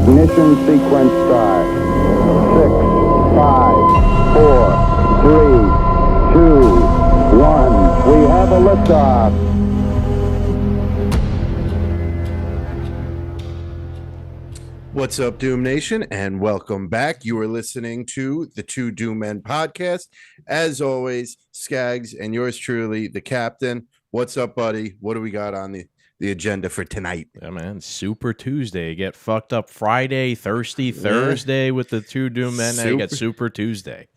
Ignition sequence start. 6, 5, 4, 3, 2, 1. We have a liftoff. What's up, Doom Nation, and welcome back. You are listening to the Two Doom Men podcast. As always, Skaggs and yours truly, the captain. What's up, buddy? What do we got on the agenda for tonight? Yeah, man, Super Tuesday. Get fucked up Friday, Thursday with the Two Doom Men. Now you got Super Tuesday.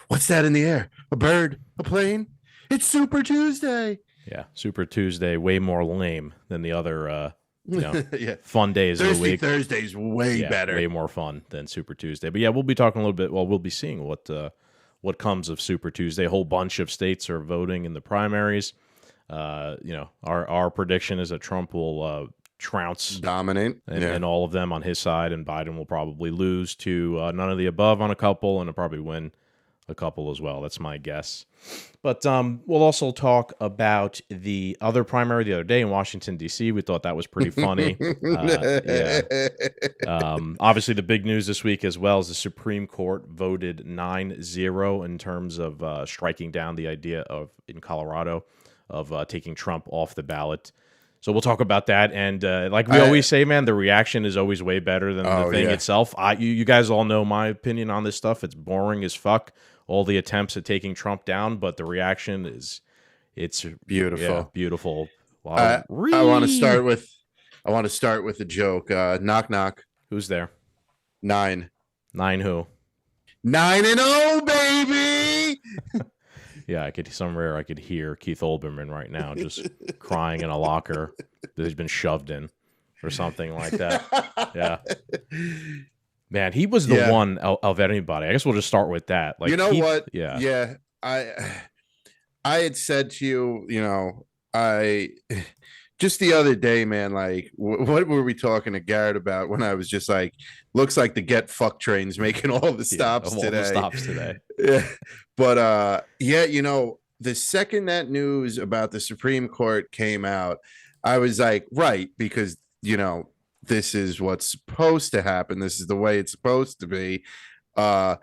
What's that in the air? A bird? A plane? It's Super Tuesday. Yeah, Super Tuesday, way more lame than the other yeah. fun days of the week. Thursday's way better. Way more fun than Super Tuesday. But yeah, we'll be talking a little bit. Well, we'll be seeing what comes of Super Tuesday. A whole bunch of states are voting in the primaries. Our prediction is that Trump will trounce, dominate, and all of them on his side, and Biden will probably lose to none of the above on a couple, and he'll probably win a couple as well. That's my guess. But we'll also talk about the other primary the other day in Washington, D.C. We thought that was pretty funny. Obviously, the big news this week as well is the Supreme Court voted 9-0 in terms of striking down the idea of, in Colorado, of taking Trump off the ballot. So we'll talk about that. And like we always say, man, the reaction is always way better than the thing itself. You guys all know my opinion on this stuff. It's boring as fuck, all the attempts at taking Trump down, but the reaction it's beautiful. Yeah, beautiful. Wow. I want to start with a joke. Knock, knock. Who's there? 9. 9 who? 9-0, baby. Yeah, I could hear Keith Olbermann right now just crying in a locker that he's been shoved in or something like that. Yeah. Man, he was the one of anybody. I guess we'll just start with that. Like, you know what? Yeah. Yeah. I had said to you, I just the other day, man, like, what were we talking to Garrett about when I was just like, looks like the get fuck train's making all the stops today. All the stops today. Yeah. But the second that news about the Supreme Court came out, I was like, right, because this is what's supposed to happen. This is the way it's supposed to be. But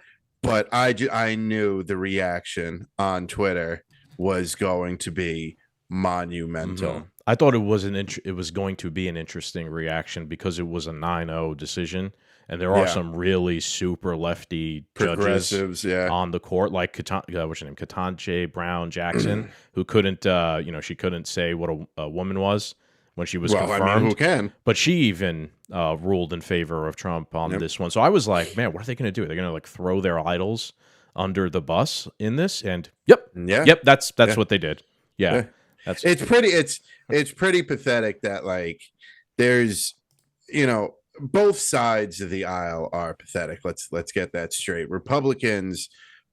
I knew the reaction on Twitter was going to be monumental. Mm-hmm. I thought it was going to be an interesting reaction because it was a 9-0 decision, and there are some really super lefty judges on the court, like what's her name, Ketanji Brown Jackson, who couldn't, she couldn't say what a woman was when she was confirmed. I mean, who can? But she even ruled in favor of Trump on this one. So I was like, man, what are they going to do? They're going to throw their idols under the bus in this? And yep, that's what they did. Yeah. It's pretty pathetic that there's both sides of the aisle are pathetic. Let's get that straight. Republicans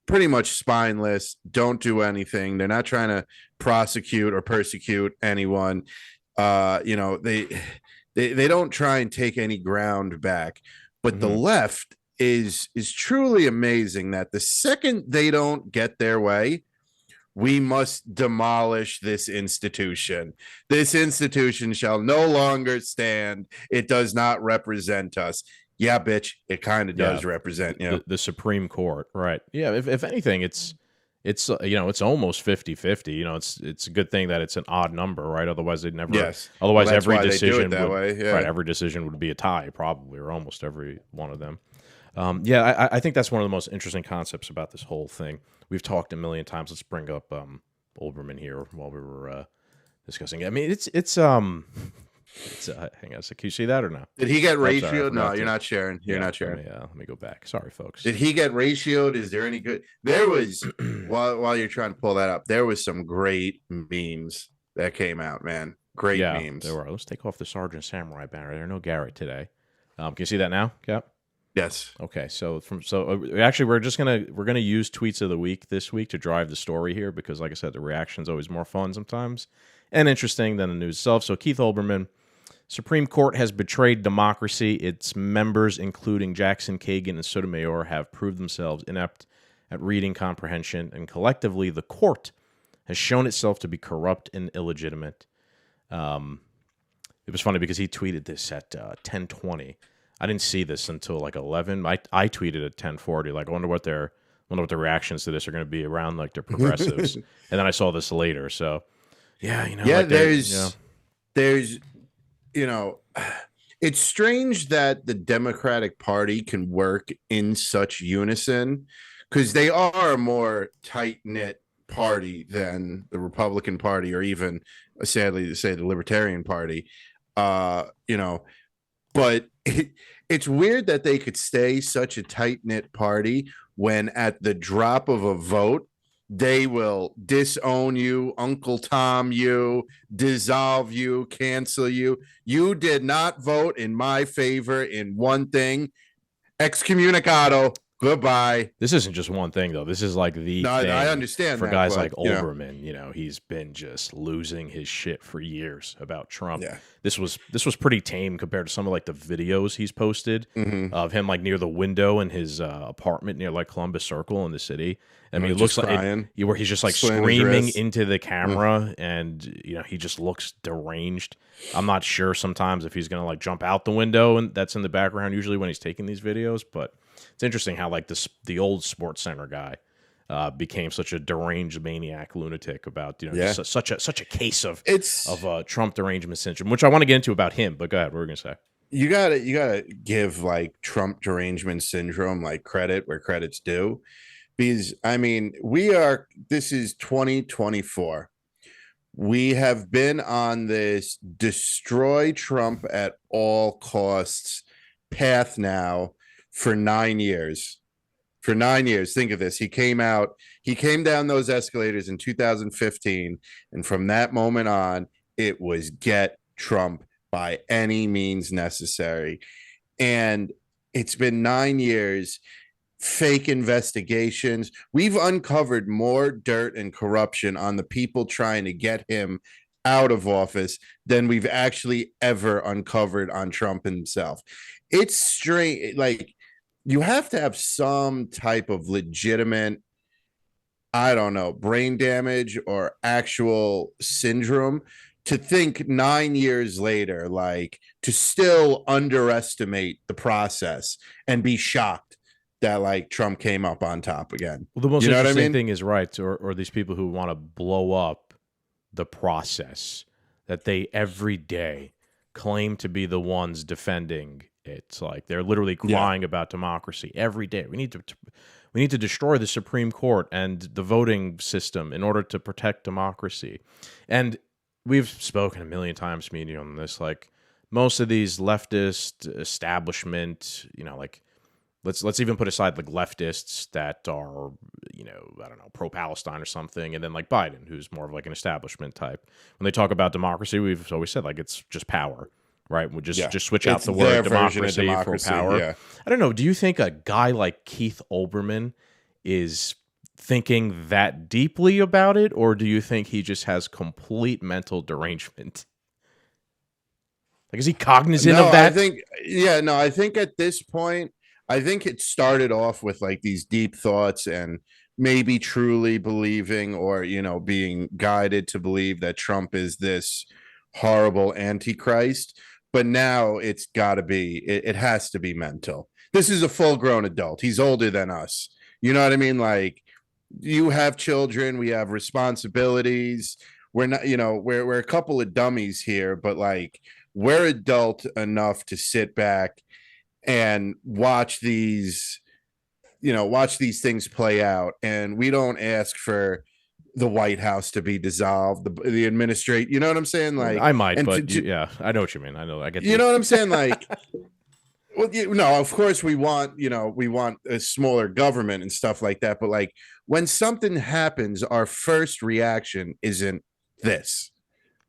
pretty much spineless, don't do anything. They're not trying to prosecute or persecute anyone. They don't try and take any ground back. But the left is truly amazing that the second they don't get their way, we must demolish this institution. This institution shall no longer stand. It does not represent us. Yeah, bitch, it kind of does represent the Supreme Court, right? Yeah, if anything, it's almost 50-50. It's a good thing that it's an odd number, right? Otherwise, they'd never. Yes. Otherwise, every decision that way. Yeah. Right, every decision would be a tie, probably, or almost every one of them. I think that's one of the most interesting concepts about this whole thing. We've talked a million times. Let's bring up Olbermann here while we were discussing it. I mean, it's hang on a sec. Can you see that or no? Did he get ratioed? No, you're not sharing. You're not sharing. Let me go back. Sorry, folks. Did he get ratioed? Is there any good? There was while you're trying to pull that up, there was some great memes that came out, man. Great memes. There were. Let's take off the Sergeant Samurai banner. There's no Garrett today. Can you see that now, Cap? Yes. Okay. So actually, we're gonna use tweets of the week this week to drive the story here because, like I said, the reaction's always more fun sometimes and interesting than the news itself. So Keith Olbermann, Supreme Court has betrayed democracy. Its members, including Jackson, Kagan, and Sotomayor, have proved themselves inept at reading comprehension, and collectively, the court has shown itself to be corrupt and illegitimate. It was funny because he tweeted this at 10:20. I didn't see this until like 11. I tweeted at 10:40. Like, I wonder what the reactions to this are going to be around like the progressives. And then I saw this later. So yeah, Yeah, like there's it's strange that the Democratic Party can work in such unison because they are a more tight-knit party than the Republican Party, or even, sadly to say, the Libertarian Party. But it's weird that they could stay such a tight-knit party when at the drop of a vote they will disown you, Uncle Tom you, dissolve you, cancel you. You did not vote in my favor in one thing. Excommunicado. Goodbye. This isn't just one thing, though. This is like the thing I understand for that, guys but, like Olbermann. He's been just losing his shit for years about Trump. Yeah. This was pretty tame compared to some of like the videos he's posted Mhm. of him like near the window in his apartment near like Columbus Circle in the city. I mean, it looks like where he's just like screaming into the camera, and he just looks deranged. I'm not sure sometimes if he's gonna like jump out the window, and that's in the background usually when he's taking these videos, but. It's interesting how like the old Sports Center guy became such a deranged maniac lunatic about just such a case of Trump derangement syndrome, which I want to get into about him. But go ahead, what were we gonna say? You gotta give like Trump derangement syndrome like credit where credit's due, because I mean this is 2024. We have been on this destroy Trump at all costs path now for 9 years. For 9 years, think of this. He came down those escalators in 2015, and from that moment on, it was get Trump by any means necessary. And it's been 9 years, fake investigations. We've uncovered more dirt and corruption on the people trying to get him out of office than we've actually ever uncovered on Trump himself. It's strange. Like, you have to have some type of legitimate, I don't know, brain damage or actual syndrome to think 9 years later, like, to still underestimate the process and be shocked that like Trump came up on top again. Well, the most interesting thing is, right, or these people who want to blow up the process that they every day claim to be the ones defending. It's like they're literally crying about democracy every day. We need to destroy the Supreme Court and the voting system in order to protect democracy. And we've spoken a million times, me on this. Like, most of these leftist establishment, like let's even put aside like leftists that are I don't know, pro-Palestine or something, and then like Biden, who's more of like an establishment type. When they talk about democracy, we've always said like it's just power. Right, we'll just switch out the word democracy for power. Yeah. I don't know. Do you think a guy like Keith Olbermann is thinking that deeply about it, or do you think he just has complete mental derangement? Like, is he cognizant of that? I think at this point, I think it started off with like these deep thoughts and maybe truly believing or being guided to believe that Trump is this horrible antichrist. But now it's got to be, it has to be mental. This is a full-grown adult. He's older than us. You know what I mean? Like, you have children. We have responsibilities. We're not, we're a couple of dummies here, but like, we're adult enough to sit back and watch these things play out. And we don't ask for the White House to be dissolved, the administrate, you know what I'm saying? Like, I might, but yeah, I know what you mean. I know, I get. You know what I'm saying? Like, well, no, of course we want a smaller government and stuff like that. But like, when something happens, our first reaction isn't this.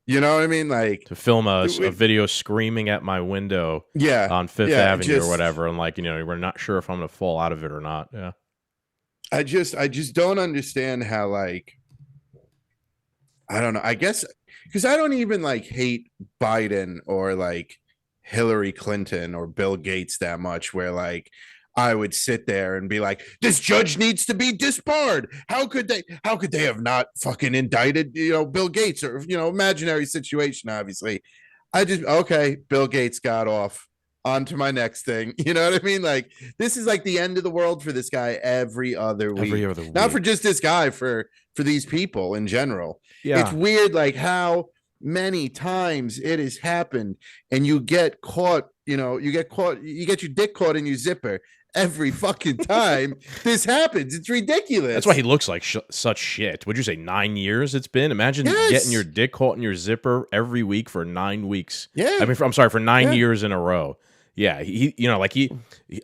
You know what I mean? Like, to film a video screaming at my window, on Fifth Avenue or whatever, and like, we're not sure if I'm gonna fall out of it or not. Yeah, I just don't understand how, like, I don't know. I guess because I don't even like hate Biden or like Hillary Clinton or Bill Gates that much, where like I would sit there and be like, this judge needs to be disbarred. How could they have not fucking indicted, Bill Gates, or, imaginary situation, obviously. Bill Gates got off. on to my next thing. You know what I mean? Like, this is like the end of the world for this guy every other week. Every other week. Not for just this guy, for these people in general. Yeah. It's weird, like, how many times it has happened and you get caught, you get your dick caught in your zipper every fucking time this happens. It's ridiculous. That's why he looks like such shit. Would you say 9 years it's been? Imagine getting your dick caught in your zipper every week for 9 weeks. Yeah. I mean, I'm sorry, for 9 years in a row. Yeah. He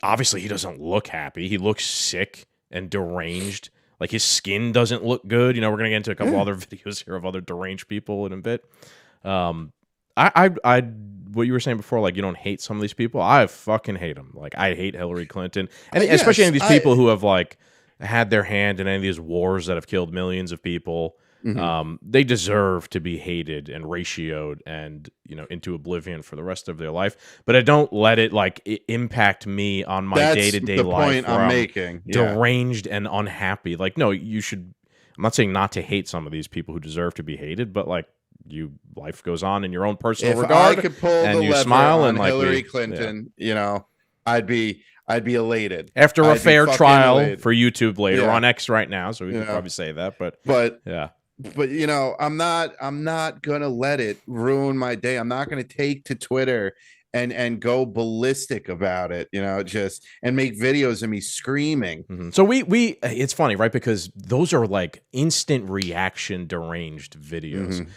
obviously he doesn't look happy. He looks sick and deranged. Like, his skin doesn't look good. We're going to get into a couple other videos here of other deranged people in a bit. What you were saying before, like, you don't hate some of these people. I fucking hate them. Like, I hate Hillary Clinton, and especially any of these people who have like had their hand in any of these wars that have killed millions of people. Mm-hmm. They deserve to be hated and ratioed and into oblivion for the rest of their life. But I don't let it impact me on my day-to-day life. That's the point I'm making. Deranged and unhappy. Like, no, you should. I'm not saying not to hate some of these people who deserve to be hated, but like, life goes on in your own personal regard. If I could pull and the you lever smile on and Hillary Clinton, I'd be elated after a fair trial elated. For YouTube later on X right now. So we can probably say that, but I'm not gonna let it ruin my day. I'm not gonna take to Twitter and go ballistic about it, just and make videos of me screaming. Mm-hmm. So we it's funny, right? Because those are like instant reaction deranged videos. Mm-hmm.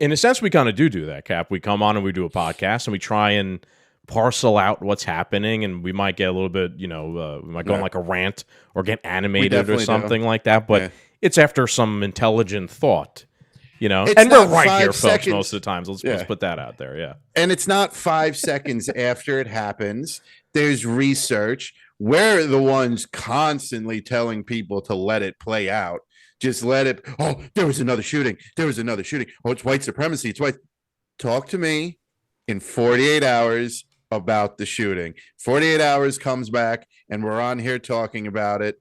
In a sense, we kind of do that, Cap. We come on and we do a podcast and we try and parcel out what's happening, and we might get a little bit, we might go on like a rant or get animated or something like that. But it's after some intelligent thought. And we're right here, folks, most of the times. Let's put that out there, yeah. And it's not 5 seconds after it happens. There's research. We're the ones constantly telling people to let it play out. Just let it. Oh, there was another shooting. There was another shooting. Oh, it's white supremacy. It's white. Talk to me in 48 hours about the shooting. 48 hours comes back, and we're on here talking about it.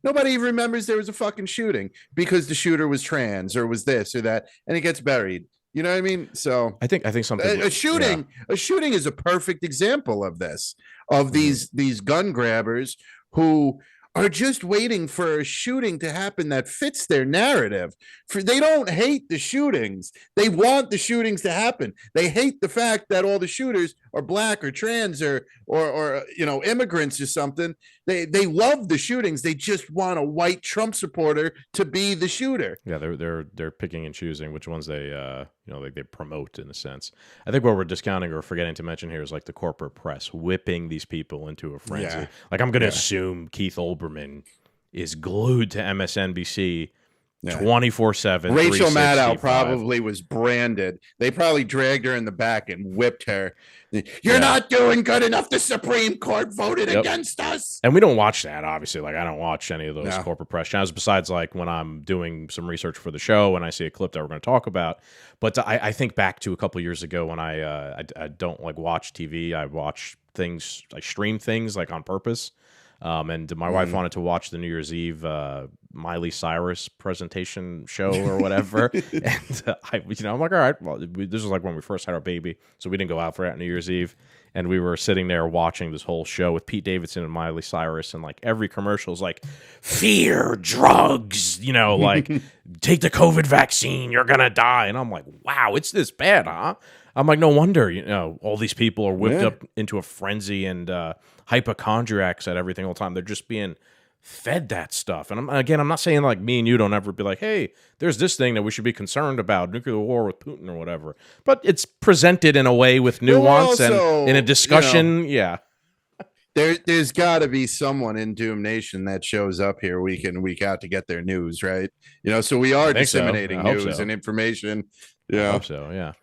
Nobody even remembers there was a fucking shooting because the shooter was trans or was this or that, and it gets buried. You know what I mean? So I think something a shooting is a perfect example of this, of these gun grabbers who are just waiting for a shooting to happen that fits their narrative. They don't hate the shootings. They want the shootings to happen. They hate the fact that all the shooters are black or trans or immigrants or something. They love the shootings. They just want a white Trump supporter to be the shooter. Yeah, they're picking and choosing which ones they they promote, in a sense. I think what we're discounting or forgetting to mention here is like the corporate press whipping these people into a frenzy. Yeah. Like, I'm going to assume Keith Olbermann is glued to MSNBC 24/7. Rachel Maddow probably was branded. They probably dragged her in the back and whipped her. You're not doing good enough. The Supreme Court voted against us. And we don't watch that, obviously. Like, I don't watch any of those corporate press channels besides like when I'm doing some research for the show and I see a clip that we're going to talk about. But I think back to a couple of years ago when I don't like watch TV. I watch things, I stream things like on purpose. And my wife wanted to watch the New Year's Eve Miley Cyrus presentation show or whatever. And I'm like, all right, well, this was like when we first had our baby, so we didn't go out for that New Year's Eve. And we were sitting there watching this whole show with Pete Davidson and Miley Cyrus, and like every commercial is like, fear, drugs, like take the COVID vaccine, you're gonna die. And I'm like, wow, it's this bad, huh? I'm like, no wonder, all these people are whipped up into a frenzy and hypochondriacs at everything all the time. They're just being fed that stuff. And I'm not saying like me and you don't ever be like, hey, there's this thing that we should be concerned about, nuclear war with Putin or whatever. But it's presented in a way with nuance and in a discussion. There's got to be someone in Doom Nation that shows up here week in, week out to get their news, right? So we are disseminating news and information. Yeah, I hope so. Yeah.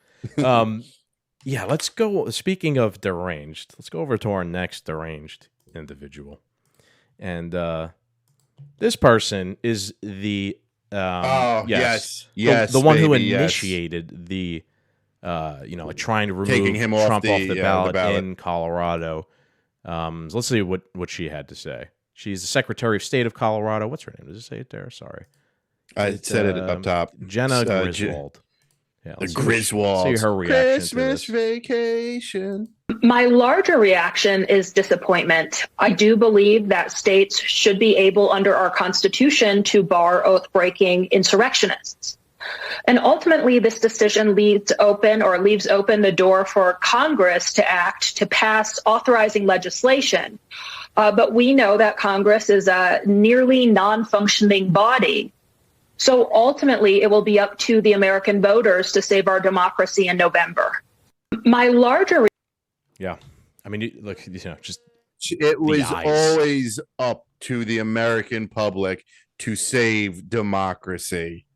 Let's go. Speaking of deranged, let's go over to our next deranged individual. And this person is the the one who initiated the like trying to remove taking him Trump off the ballot in Colorado. So let's see what she had to say. She's the Secretary of State of Colorado. What's her name? Does it say it there? Sorry, I said it up top. Jenna Griswold. Yeah, The let's see Griswolds. her reaction Christmas to this. vacation. My larger reaction is disappointment. I do believe that states should be able, under our Constitution, to bar oath-breaking insurrectionists. And ultimately, this decision leaves open the door for Congress to act, to pass authorizing legislation. But we know that Congress is a nearly non-functioning body. So ultimately, it will be up to the American voters to save our democracy in November. My larger Yeah. I mean, look, just it was eyes. always up to the American public to save democracy.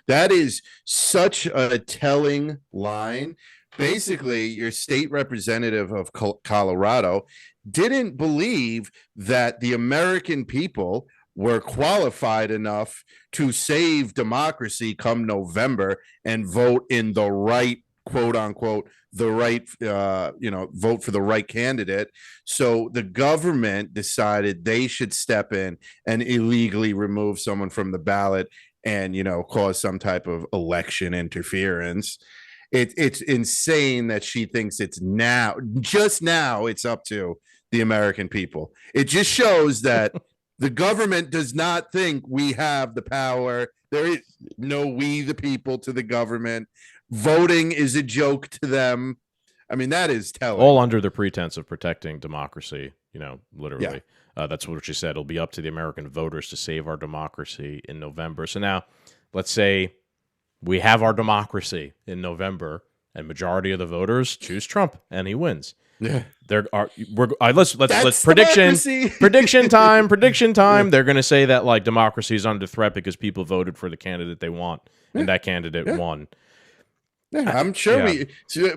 That is such a telling line. Basically, your state representative of Colorado didn't believe that the American people were qualified enough to save democracy come November and vote in the right, quote unquote, the right, vote for the right candidate. So the government decided they should step in and illegally remove someone from the ballot and, cause some type of election interference. It's insane that she thinks it's just now it's up to the American people. It just shows that the government does not think we have the power. There is no we the people to the government. Voting is a joke to them. I mean, that is telling. All under the pretense of protecting democracy, literally. Yeah. That's what she said. It'll be up to the American voters to save our democracy in November. So now, let's say we have our democracy in November, and majority of the voters choose Trump, and he wins. Yeah, let's prediction time. They're going to say that like democracy is under threat because people voted for the candidate they want, and that candidate won. Yeah, I'm sure we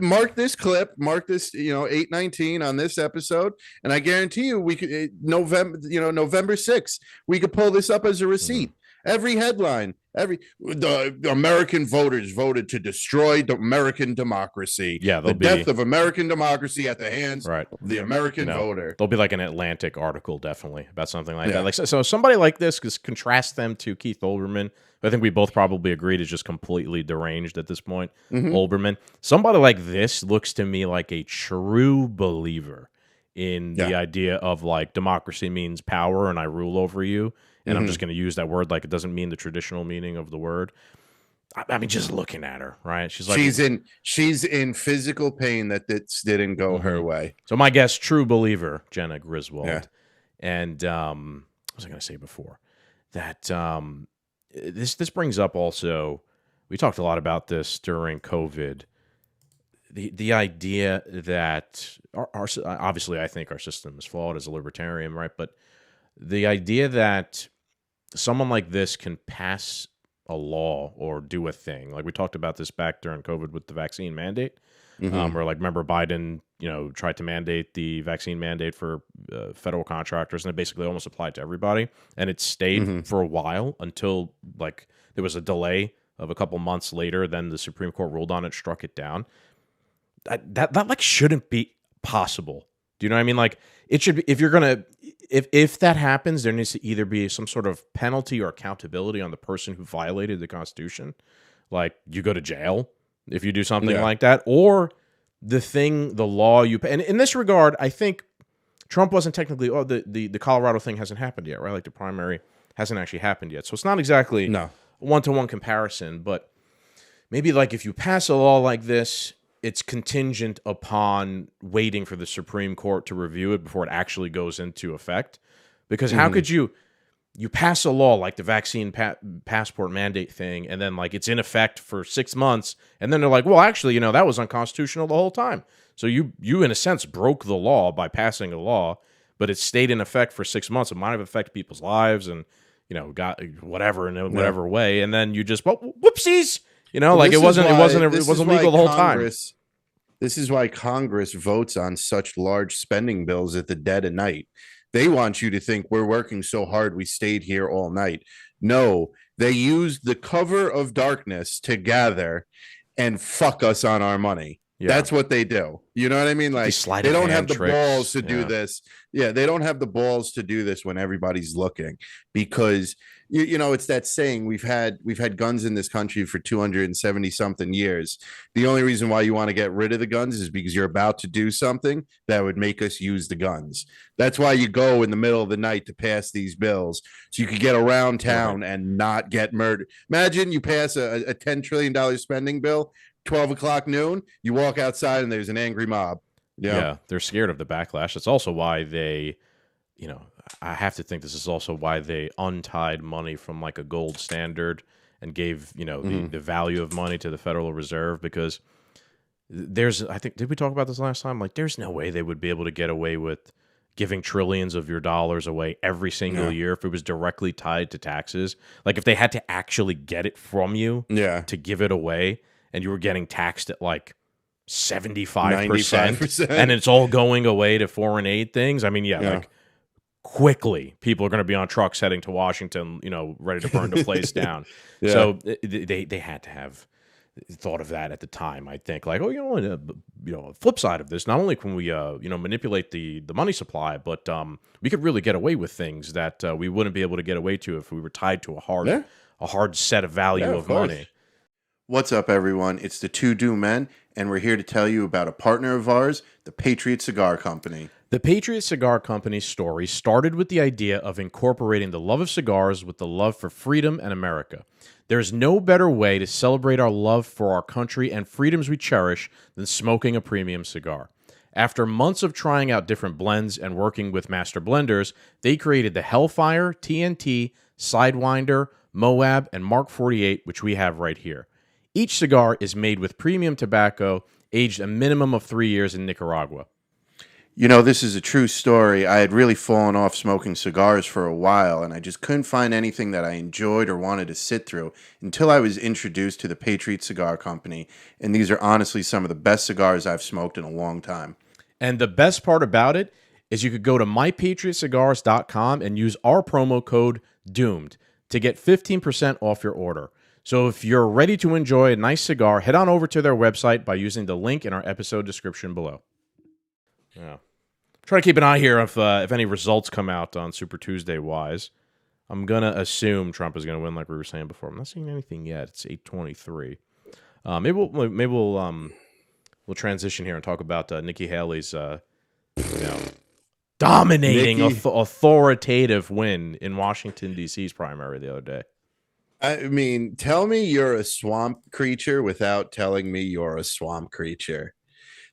mark this clip, mark this, 8/19 on this episode, and I guarantee you we could November 6th, we could pull this up as a receipt. Mm-hmm. Every headline, the American voters voted to destroy the American democracy. Yeah, the death of American democracy at the hands of the American voter. There'll be like an Atlantic article, definitely, about something like that. Like so, somebody like this, because contrast them to Keith Olbermann, who I think we both probably agreed is just completely deranged at this point. Mm-hmm. Olbermann, somebody like this looks to me like a true believer in the idea of like democracy means power and I rule over you. And I'm just going to use that word like it doesn't mean the traditional meaning of the word. I mean, just looking at her, right? She's like she's in physical pain that this didn't go her way. So my guess, true believer, Jenna Griswold. Yeah. And what was I going to say before that? This brings up also. We talked a lot about this during COVID. The idea that our obviously I think our system is flawed as a libertarian, right? But the idea that someone like this can pass a law or do a thing, like we talked about this back during COVID with the vaccine mandate, where like remember Biden, tried to mandate the vaccine mandate for federal contractors, and it basically almost applied to everybody, and it stayed for a while until like there was a delay of a couple months later. Then the Supreme Court ruled on it, struck it down. That like shouldn't be possible. Do you know what I mean? Like it should be, if that happens, there needs to either be some sort of penalty or accountability on the person who violated the Constitution. Like you go to jail if you do something like that, or the law you pay. And in this regard, I think Trump wasn't technically, the Colorado thing hasn't happened yet, right? Like the primary hasn't actually happened yet. So it's not exactly a one-to-one comparison, but maybe like if you pass a law like this, it's contingent upon waiting for the Supreme Court to review it before it actually goes into effect. Because how could you pass a law like the vaccine passport mandate thing, and then like it's in effect for 6 months, and then they're like, well, actually, that was unconstitutional the whole time. So you in a sense broke the law by passing a law, but it stayed in effect for 6 months. It might have affected people's lives and got whatever in whatever way, and then you just whoopsies. Like it wasn't legal the whole time. This is why Congress votes on such large spending bills at the dead of night. They want you to think we're working so hard we stayed here all night. No, they used the cover of darkness to gather and fuck us on our money. Yeah. That's what they do. You know what I mean? Like they don't have the balls to do this. Yeah, they don't have the balls to do this when everybody's looking, because you know, it's that saying, we've had guns in this country for 270 something years. The only reason why you want to get rid of the guns is because you're about to do something that would make us use the guns. That's why you go in the middle of the night to pass these bills, so you could get around town and not get murdered. Imagine you pass a $10 trillion spending bill, 12 o'clock noon, you walk outside and there's an angry mob. Yeah, they're scared of the backlash. That's also why they, you know, I have to think this is also why they untied money from like a gold standard and gave, you know, the value of money to the Federal Reserve, because there's, I think, did we talk about this last time? Like, there's no way they would be able to get away with giving trillions of your dollars away every single year if it was directly tied to taxes. Like, if they had to actually get it from you to give it away, and you were getting taxed at like 75%, and it's all going away to foreign aid things. I mean, like, quickly people are going to be on trucks heading to Washington, you know, ready to burn the place down. So they had to have thought of that at the time. I think, like, flip side of this, not only can we manipulate the money supply, but we could really get away with things that we wouldn't be able to get away to if we were tied to a hard set of value of money. What's up, everyone? It's the Two Do Men, and we're here to tell you about a partner of ours, the Patriot Cigar Company. The Patriot Cigar Company's story started with the idea of incorporating the love of cigars with the love for freedom and America. There's no better way to celebrate our love for our country and freedoms we cherish than smoking a premium cigar. After months of trying out different blends and working with master blenders, they created the Hellfire, TNT, Sidewinder, Moab, and Mark 48, which we have right here. Each cigar is made with premium tobacco, aged a minimum of 3 years in Nicaragua. You know, this is a true story. I had really fallen off smoking cigars for a while, and I just couldn't find anything that I enjoyed or wanted to sit through until I was introduced to the Patriot Cigar Company, and these are honestly some of the best cigars I've smoked in a long time. And the best part about it is you could go to mypatriotcigars.com and use our promo code DOOMED to get 15% off your order. So if you're ready to enjoy a nice cigar, head on over to their website by using the link in our episode description below. Yeah, try to keep an eye here if any results come out on Super Tuesday wise. I'm gonna assume Trump is gonna win, like we were saying before. I'm not seeing anything yet. It's 8:23. Maybe we'll transition here and talk about Nikki Haley's dominating authoritative win in Washington D.C.'s primary the other day. I mean, tell me you're a swamp creature without telling me you're a swamp creature.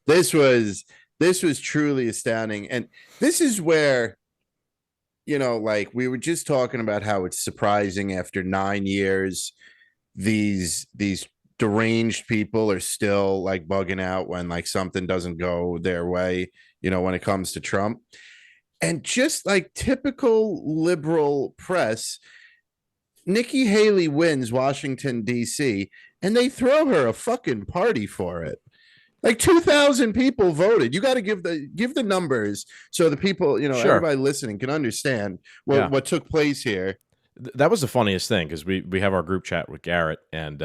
This was truly astounding. And this is where, you know, like we were just talking about how it's surprising after 9 years, these deranged people are still like bugging out when like something doesn't go their way, you know, when it comes to Trump. And just like typical liberal press, Nikki Haley wins Washington, D.C., and they throw her a fucking party for it. Like 2,000 people voted. You got to give the numbers so the people, you know, everybody listening can understand what took place here. That was the funniest thing, because we have our group chat with Garrett, and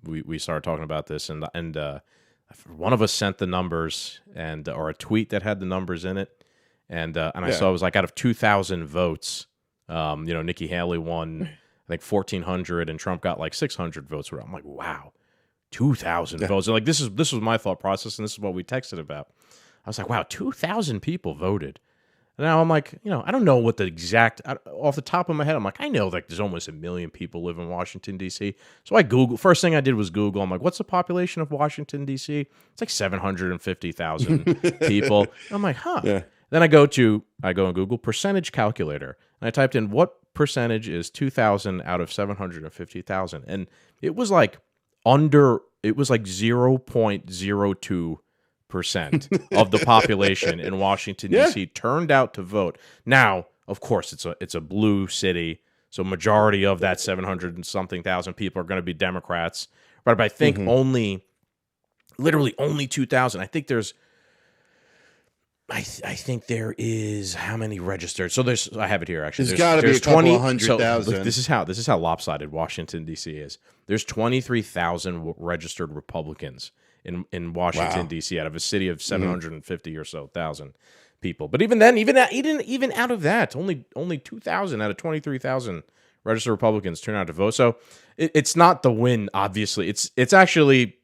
we started talking about this, and one of us sent the numbers or a tweet that had the numbers in it, and I saw it was like out of 2,000 votes, Nikki Haley won I think 1,400, and Trump got like 600 votes. I'm like, wow. 2,000 votes. And like this was my thought process, and this is what we texted about. I was like, wow, 2,000 people voted. And now I'm like, you know, I don't know what the exact, off the top of my head, I'm like, I know like there's almost 1 million people live in Washington, D.C. So I Googled, first thing I did was Google. I'm like, what's the population of Washington, D.C.? It's like 750,000 people. And I'm like, huh. Yeah. Then I go and Google percentage calculator, and I typed in what percentage is 2,000 out of 750,000. And it was like, it was like 0.02% of the population in Washington, D.C. turned out to vote. Now, of course, it's a blue city, so majority of that 700 and something thousand people are going to be Democrats. But I think literally only 2,000. I think there is how many registered? So I have it here actually. There's got to be a couple 100,000. So this is how lopsided Washington D.C. is. There's 23,000 registered Republicans in Washington D.C. out of a city of 750 or so thousand people. But even then, even out of that, only 2,000 out of 23,000 registered Republicans turn out to vote. So it's not the win, obviously. It's actually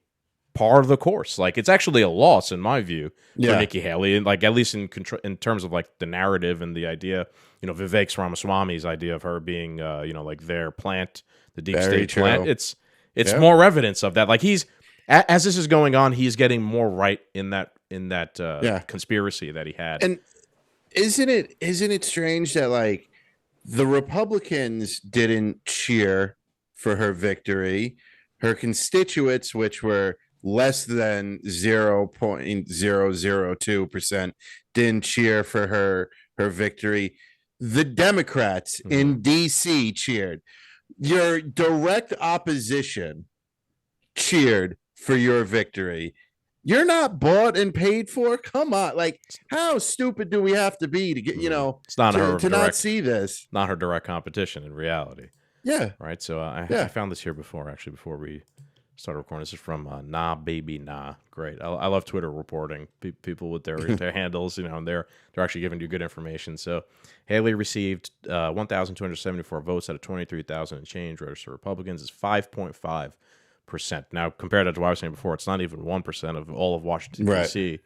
part of the course. Like, it's actually a loss in my view for Nikki Haley, and like, at least in terms of like the narrative and the idea, Vivek Ramaswamy's idea of her being like their plant, the deep Very state true. plant. It's more evidence of that. Like, he's, as this is going on, he's getting more right in that conspiracy that he had. And isn't it strange that like the Republicans didn't cheer for her victory? Her constituents, which were less than 0.002%, didn't cheer for her victory. The Democrats in DC cheered. Your direct opposition cheered for your victory. You're not bought and paid for. Come on, like, how stupid do we have to be to get it's not to not see this? Not her direct competition in reality. Yeah. Right. So I found this here before we started recording. This is from Nah Baby Nah. Great. I love Twitter reporting. People with their handles, and they're actually giving you good information. So Haley received 1,274 votes out of 23,000 and change. Registered Republicans is 5.5%. Now, compared to what I was saying before, it's not even 1% of all of Washington, D.C.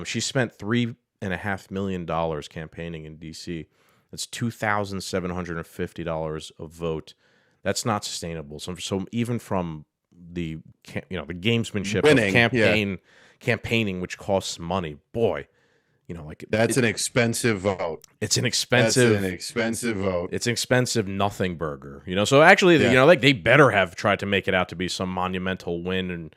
She spent $3.5 million campaigning in D.C. That's $2,750 a vote. That's not sustainable. So even from the gamesmanship of campaigning, which costs money, boy, that's an expensive vote. It's an expensive vote. It's an expensive nothing burger. So actually, they better have tried to make it out to be some monumental win and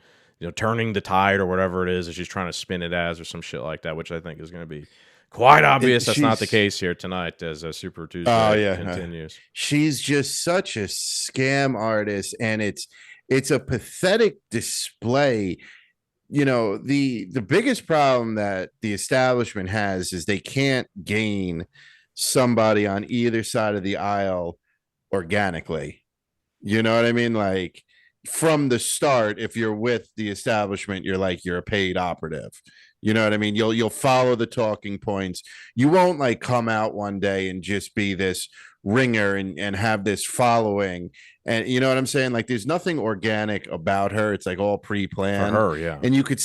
turning the tide or whatever it is that she's trying to spin it as, or some shit like that, which I think is going to be quite obvious. That's not the case here tonight as Super Tuesday continues. She's just such a scam artist, and it's a pathetic display. The biggest problem that the establishment has is they can't gain somebody on either side of the aisle organically. You know what I mean? Like, from the start, if you're with the establishment, you're a paid operative. You know what I mean? You'll follow the talking points. You won't like come out one day and just be this ringer and have this following. And you know what I'm saying? Like, there's nothing organic about her. It's like all pre-planned. For her, yeah. And you could,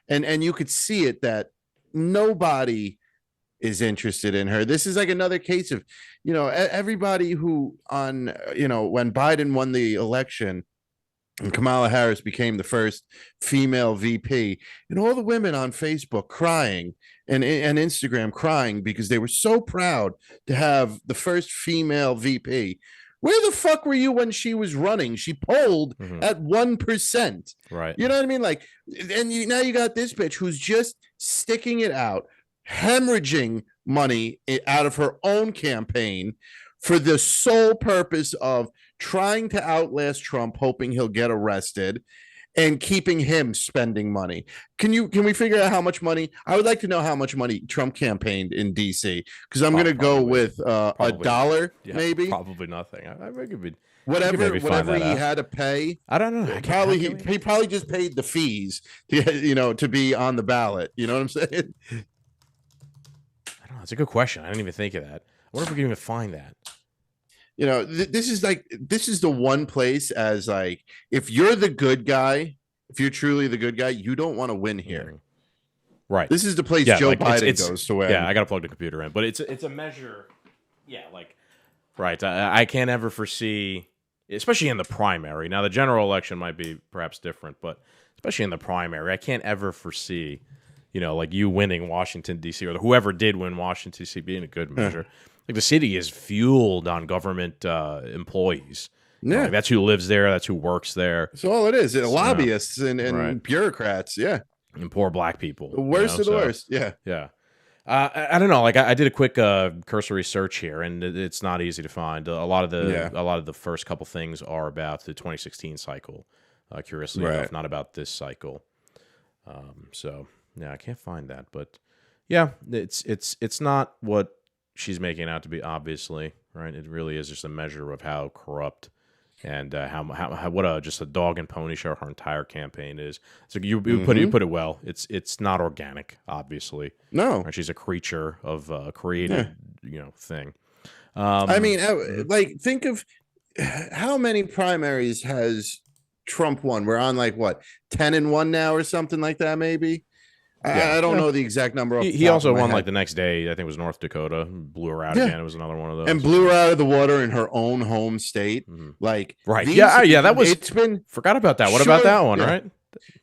and you could see it that nobody is interested in her. This is like another case of, everybody who when Biden won the election and Kamala Harris became the first female VP, and all the women on Facebook crying and Instagram crying because they were so proud to have the first female VP. Where the fuck were you when she was running? She polled at 1%. Right. You know what I mean? Like, and now you got this bitch who's just sticking it out, hemorrhaging money out of her own campaign for the sole purpose of trying to outlast Trump, hoping he'll get arrested, and keeping him spending money. Can we figure out how much money? I would like to know how much money Trump campaigned in DC, because I'm going to go with $1, maybe. Probably nothing. I think whatever he had to pay. I don't know. He probably just paid the fees to be on the ballot. You know what I'm saying? I don't know. It's a good question. I didn't even think of that. I wonder if we can even find that. This is the one place, as like, if you're the good guy, if you're truly the good guy, you don't want to win here. Right. This is the place Joe Biden goes to win. Yeah, I got to plug the computer in, but it's a measure. Yeah, like, right. I can't ever foresee, especially in the primary. Now, the general election might be perhaps different, but especially in the primary, I can't ever foresee, like you winning Washington, D.C., or whoever did win Washington, D.C. being a good measure. Like, the city is fueled on government employees. Yeah. Like, that's who lives there. That's who works there. That's all it is. Lobbyists and bureaucrats. Yeah. And poor black people. The worst of the worst. Yeah. Yeah. I don't know. Like, I did a quick cursory search here, and it's not easy to find. A lot of the first couple things are about the 2016 cycle. Curiously enough, not about this cycle. So yeah, I can't find that. But yeah, it's not what she's making it out to be, obviously, right? It really is just a measure of how corrupt and how just a dog and pony show her entire campaign is. So you put it well. It's not organic, obviously. No, right? She's a creature of a created thing. I mean, like, think of how many primaries has Trump won? We're on like what, 10-1 now or something like that, maybe. I don't know the exact number. He also won like the next day. I think it was North Dakota. Blew her out again. It was another one of those. And blew her out of the water in her own home state. Like, right. Yeah. That was, it's been, forgot about that. What about that one? Right.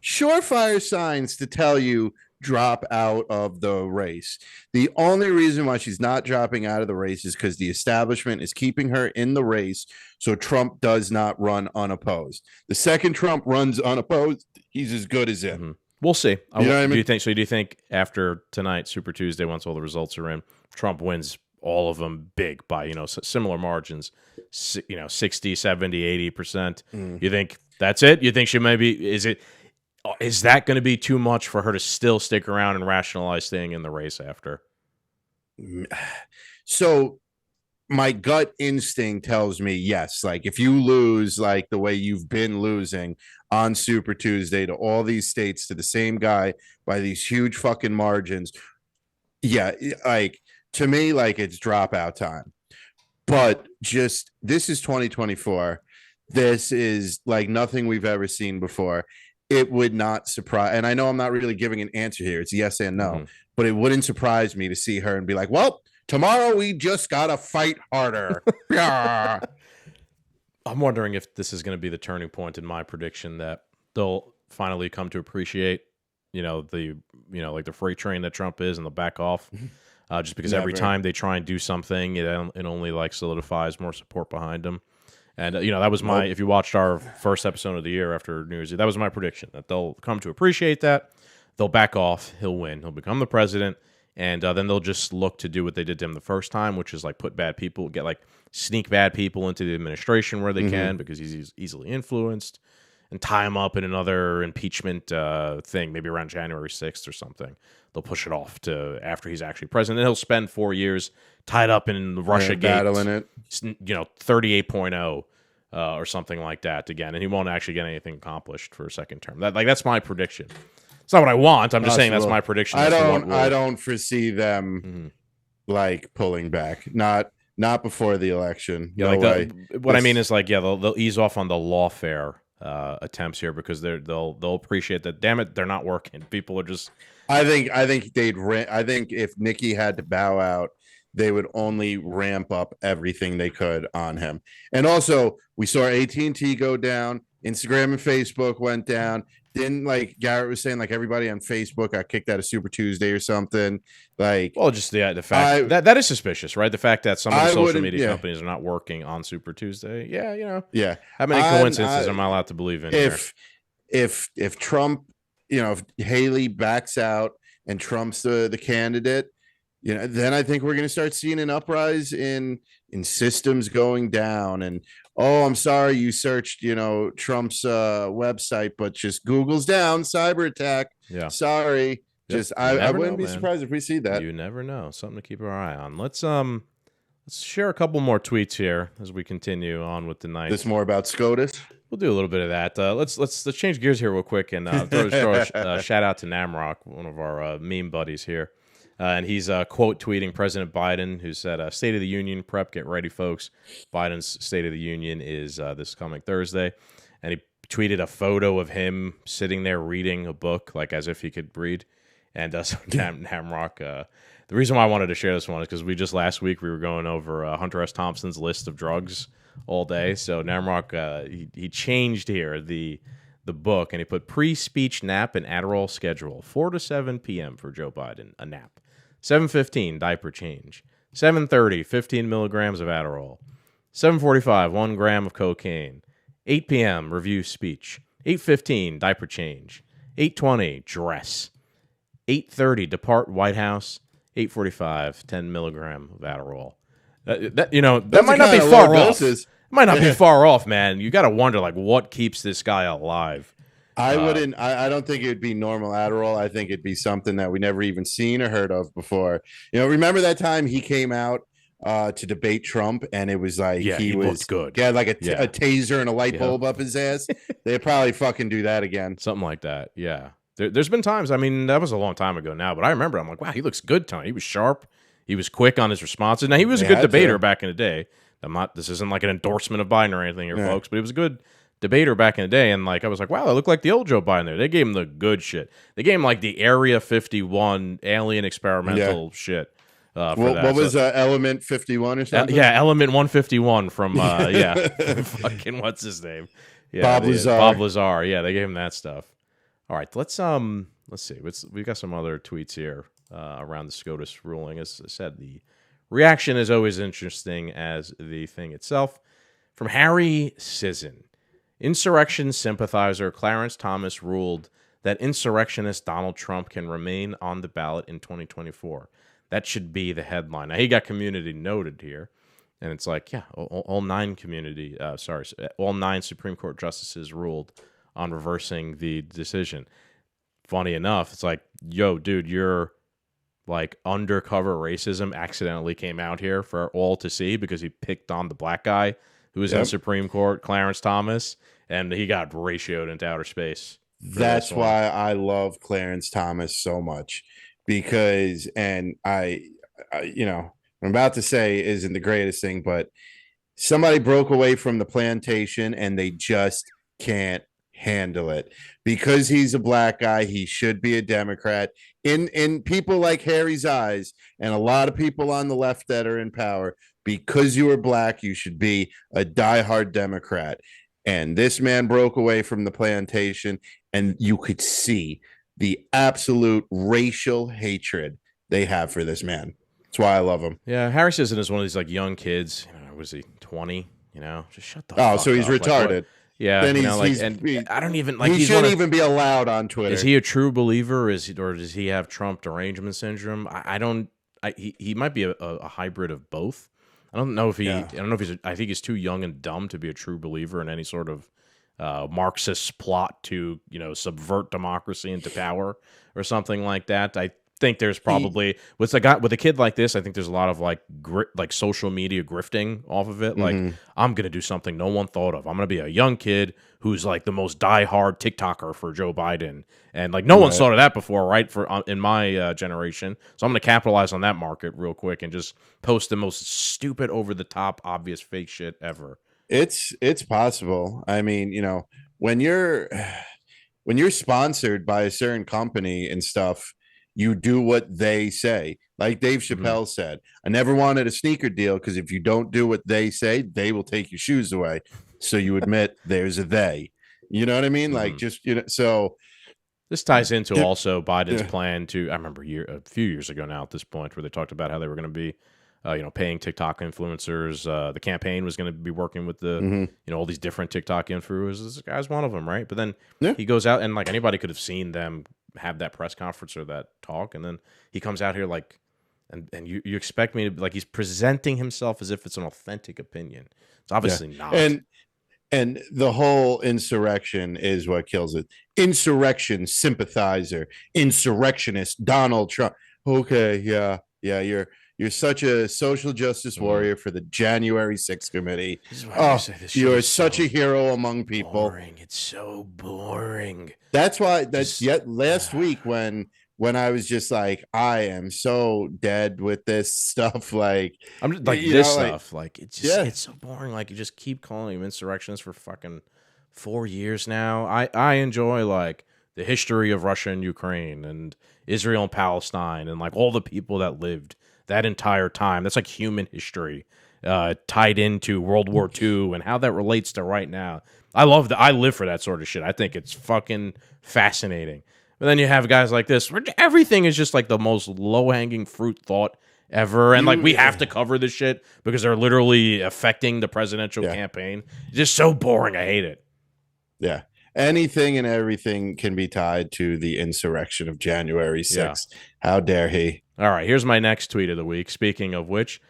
Surefire signs to tell you drop out of the race. The only reason why she's not dropping out of the race is because the establishment is keeping her in the race so Trump does not run unopposed. The second Trump runs unopposed, he's as good as in. We'll see. You know what I mean? Do you think after tonight, Super Tuesday, once all the results are in, Trump wins all of them big by, similar margins, 60, 70, 80%? You think that's it? You think she maybe, is that going to be too much for her to still stick around and rationalize staying in the race after? So my gut instinct tells me yes. Like, if you lose like the way you've been losing on Super Tuesday to all these states to the same guy by these huge fucking margins, yeah, like, to me, like, it's dropout time. But just, this is 2024. This is like nothing we've ever seen before. It would not surprise, and I know I'm not really giving an answer here. It's yes and no, but it wouldn't surprise me to see her and be like, well, tomorrow we just gotta fight harder. I'm wondering if this is going to be the turning point in my prediction that they'll finally come to appreciate, like the freight train that Trump is, and they'll back off. Just because every time they try and do something, it only like solidifies more support behind them. And, that was my, if you watched our first episode of the year after New Year's Eve, that was my prediction, that they'll come to appreciate that. They'll back off. He'll win. He'll become the president. And then they'll just look to do what they did to him the first time, which is like put bad people, sneak bad people into the administration where they can because he's easily influenced, and tie him up in another impeachment thing, maybe around January 6th or something. They'll push it off to after he's actually president. And he'll spend 4 years tied up in the Russia gate, battling it, 38.0 or something like that again, and he won't actually get anything accomplished for a second term. That's my prediction. It's not what I want. I'm just saying that's my prediction. I don't foresee them like pulling back. Not before the election. Yeah, I mean is they'll ease off on the lawfare attempts here because they'll appreciate that. Damn it, they're not working. People are just. I think if Nikki had to bow out, they would only ramp up everything they could on him. And also, we saw AT&T go down. Instagram and Facebook went down. Didn't, like Garrett was saying, like, everybody on Facebook got kicked out of Super Tuesday or something. Like, well, just the fact that is suspicious, right? The fact that some of the social media companies are not working on Super Tuesday. Yeah, Yeah. How many coincidences am I allowed to believe in? If Trump, if Haley backs out and Trump's the candidate, then I think we're going to start seeing an uprise in systems going down. And, oh, I'm sorry you searched, Trump's website, but just Google's down, cyber attack. Yeah. Sorry. I wouldn't be surprised if we see that. You never know. Something to keep our eye on. Let's share a couple more tweets here as we continue on with the night. This more about SCOTUS? We'll do a little bit of that. Let's change gears here real quick and throw a shout out to Namrock, one of our meme buddies here. And he's quote tweeting President Biden, who said, State of the Union prep, get ready, folks. Biden's State of the Union is this coming Thursday. And he tweeted a photo of him sitting there reading a book, like as if he could read. And so Namrock, the reason why I wanted to share this one is because last week we were going over Hunter S. Thompson's list of drugs all day. So Namrock, he changed here the book, and he put pre-speech nap and Adderall schedule, 4 to 7 p.m. for Joe Biden, a nap. 7:15, diaper change. 7:30, 15 milligrams of Adderall. 7:45, 1 gram of cocaine. 8 p.m., review speech. 8:15, diaper change. 8:20, dress. 8:30, depart White House. 8:45, 10 milligram of Adderall. That might not be far off. It might not be far off, man. You got to wonder, what keeps this guy alive? I don't think it would be normal Adderall. I think it'd be something that we never even seen or heard of before. Remember that time he came out to debate Trump, and it was like he was looked good. He had like a taser and a light bulb up his ass. They'd probably fucking do that again. Something like that. Yeah. There's been times. I mean, that was a long time ago now, but I remember. I'm like, wow, he looks good tonight. He was sharp. He was quick on his responses. Now, he was a They good had debater to. back in the day. This isn't like an endorsement of Biden or anything here, Yeah. folks, but he was a good debater back in the day. And like, I was like, wow, I look like the old Joe Biden there. They gave him the good shit. They gave him like the Area 51 alien experimental shit. For that. What was Element 51 or something? Yeah, Element 151 from fucking what's his name? Yeah, Bob Lazar. Bob Lazar. Yeah, they gave him that stuff. All right, let's see. We've got some other tweets here around the SCOTUS ruling. As I said, the reaction is always interesting as the thing itself. From Harry Sisson, insurrection sympathizer Clarence Thomas ruled that insurrectionist Donald Trump can remain on the ballot in 2024. That should be the headline. Now, he got community noted here, and it's like, yeah, all nine Supreme Court justices ruled on reversing the decision. Funny enough, it's like, yo, dude, your like undercover racism accidentally came out here for all to see because he picked on the black guy who was in the Supreme Court, Clarence Thomas, and he got ratioed into outer space. That's why I love Clarence Thomas so much, because, and I you know, what I'm about to say isn't the greatest thing, but somebody broke away from the plantation and they just can't handle it. Because he's a black guy, he should be a Democrat. In people like Harry's eyes, and a lot of people on the left that are in power, because you are black, you should be a diehard Democrat. And this man broke away from the plantation, and you could see the absolute racial hatred they have for this man. That's why I love him. Yeah, Harry Sisson is one of these like young kids. Was he 20? Just shut the fuck up. So he's retarded. Like, yeah, then I don't even like. He shouldn't even be allowed on Twitter. Is he a true believer? Or does he have Trump derangement syndrome? I don't. He might be a hybrid of both. I don't know if he. I don't know if he's. I think he's too young and dumb to be a true believer in any sort of Marxist plot to subvert democracy into power or something like that. I think there's probably with a kid like this, I think there's a lot of like social media grifting off of it. Like, I'm gonna do something no one thought of. I'm gonna be a young kid who's like the most diehard TikToker for Joe Biden, and like no one's thought of that before, right? In my generation, so I'm gonna capitalize on that market real quick and just post the most stupid, over the top, obvious fake shit ever. It's possible. I mean, when you're sponsored by a certain company and stuff, you do what they say. Like Dave Chappelle said, I never wanted a sneaker deal because if you don't do what they say, they will take your shoes away. So you admit there's a they. You know what I mean? Like, just, so. This ties into also Biden's plan to, I remember a few years ago now at this point, where they talked about how they were going to be, paying TikTok influencers. The campaign was going to be working with the, all these different TikTok influencers. This guy's one of them, right? But then he goes out and like anybody could have seen them have that press conference or that talk, and then he comes out here like, and you expect me to, like, he's presenting himself as if it's an authentic opinion. It's obviously not. And the whole insurrection is what kills it. Insurrection sympathizer, insurrectionist Donald Trump. Okay, yeah, you're such a social justice warrior for the January 6th committee. You're such a hero among people. Boring. It's so boring. That's why. Last week when I was just like, I am so dead with this stuff. Like, I'm just, like this stuff. Like, it's just it's so boring. Like, you just keep calling them insurrectionists for fucking 4 years now. I enjoy like the history of Russia and Ukraine and Israel and Palestine and like all the people that lived that entire time. That's like human history tied into World War II and how that relates to right now. I live for that sort of shit. I think it's fucking fascinating. But then you have guys like this, where everything is just like the most low-hanging fruit thought ever. And like, we have to cover this shit because they're literally affecting the presidential campaign. It's just so boring. I hate it. Yeah. Anything and everything can be tied to the insurrection of January 6th. Yeah. How dare he? All right, here's my next tweet of the week. Speaking of which,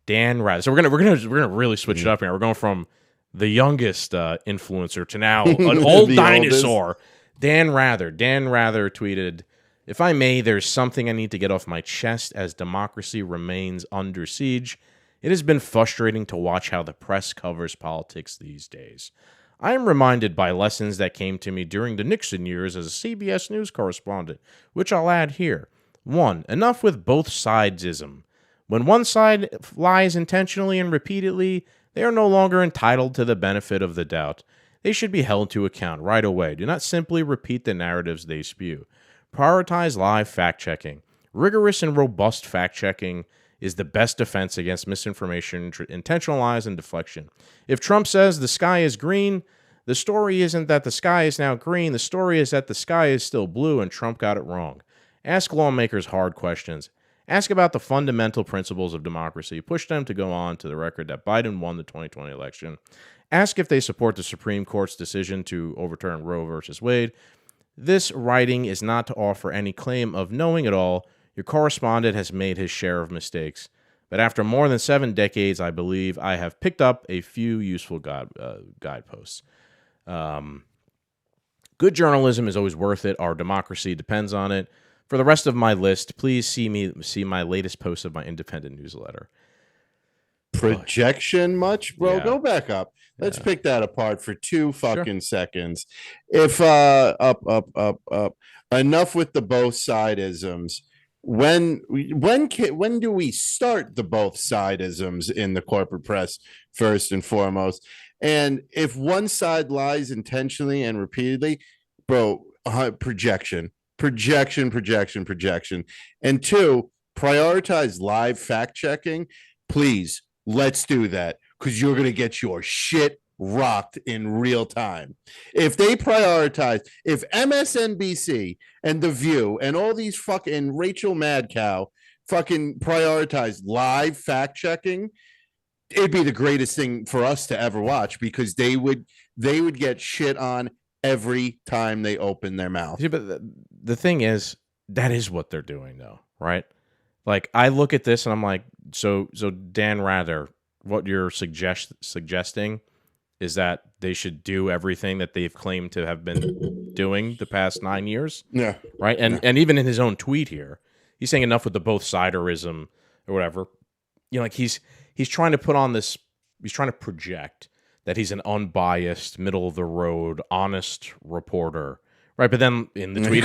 Dan Rather. So we're gonna really switch it up here. We're going from the youngest influencer to now an old dinosaur. Oldest. Dan Rather tweeted, "If I may, there's something I need to get off my chest as democracy remains under siege. It has been frustrating to watch how the press covers politics these days. I am reminded by lessons that came to me during the Nixon years as a CBS News correspondent, which I'll add here. 1. Enough with both sidesism. When one side lies intentionally and repeatedly, they are no longer entitled to the benefit of the doubt. They should be held to account right away. Do not simply repeat the narratives they spew. Prioritize live fact-checking. Rigorous and robust fact-checking is the best defense against misinformation, intentional lies, and deflection. If Trump says the sky is green, the story isn't that the sky is now green. The story is that the sky is still blue and Trump got it wrong. Ask lawmakers hard questions. Ask about the fundamental principles of democracy. Push them to go on to the record that Biden won the 2020 election. Ask if they support the Supreme Court's decision to overturn Roe versus Wade. This writing is not to offer any claim of knowing it all. Your correspondent has made his share of mistakes. But after more than 7 decades, I believe I have picked up a few useful guideposts. Good journalism is always worth it. Our democracy depends on it. For the rest of my list, please see my latest post of my independent newsletter. Projection much, bro? Yeah. Go back up. Let's pick that apart for 2 fucking seconds. If up. Enough with the both side-isms. When do we start the both side-isms in the corporate press first and foremost? And if one side lies intentionally and repeatedly, bro, projection. And 2, prioritize live fact checking. Please, let's do that, because you're going to get your shit rocked in real time. If they prioritize, if MSNBC and The View and all these fucking Rachel Madcow fucking prioritize live fact checking, it'd be the greatest thing for us to ever watch, because they would get shit on every time they open their mouth. Yeah, but the thing is, that is what they're doing, though, right? Like, I look at this and I'm like, so Dan Rather, what you're suggesting is that they should do everything that they've claimed to have been doing the past 9 years. Yeah. Right. And even in his own tweet here, he's saying enough with the both siderism or whatever. You know, like he's trying to put on this, he's trying to project that he's an unbiased, middle of the road, honest reporter. Right. But then in the tweet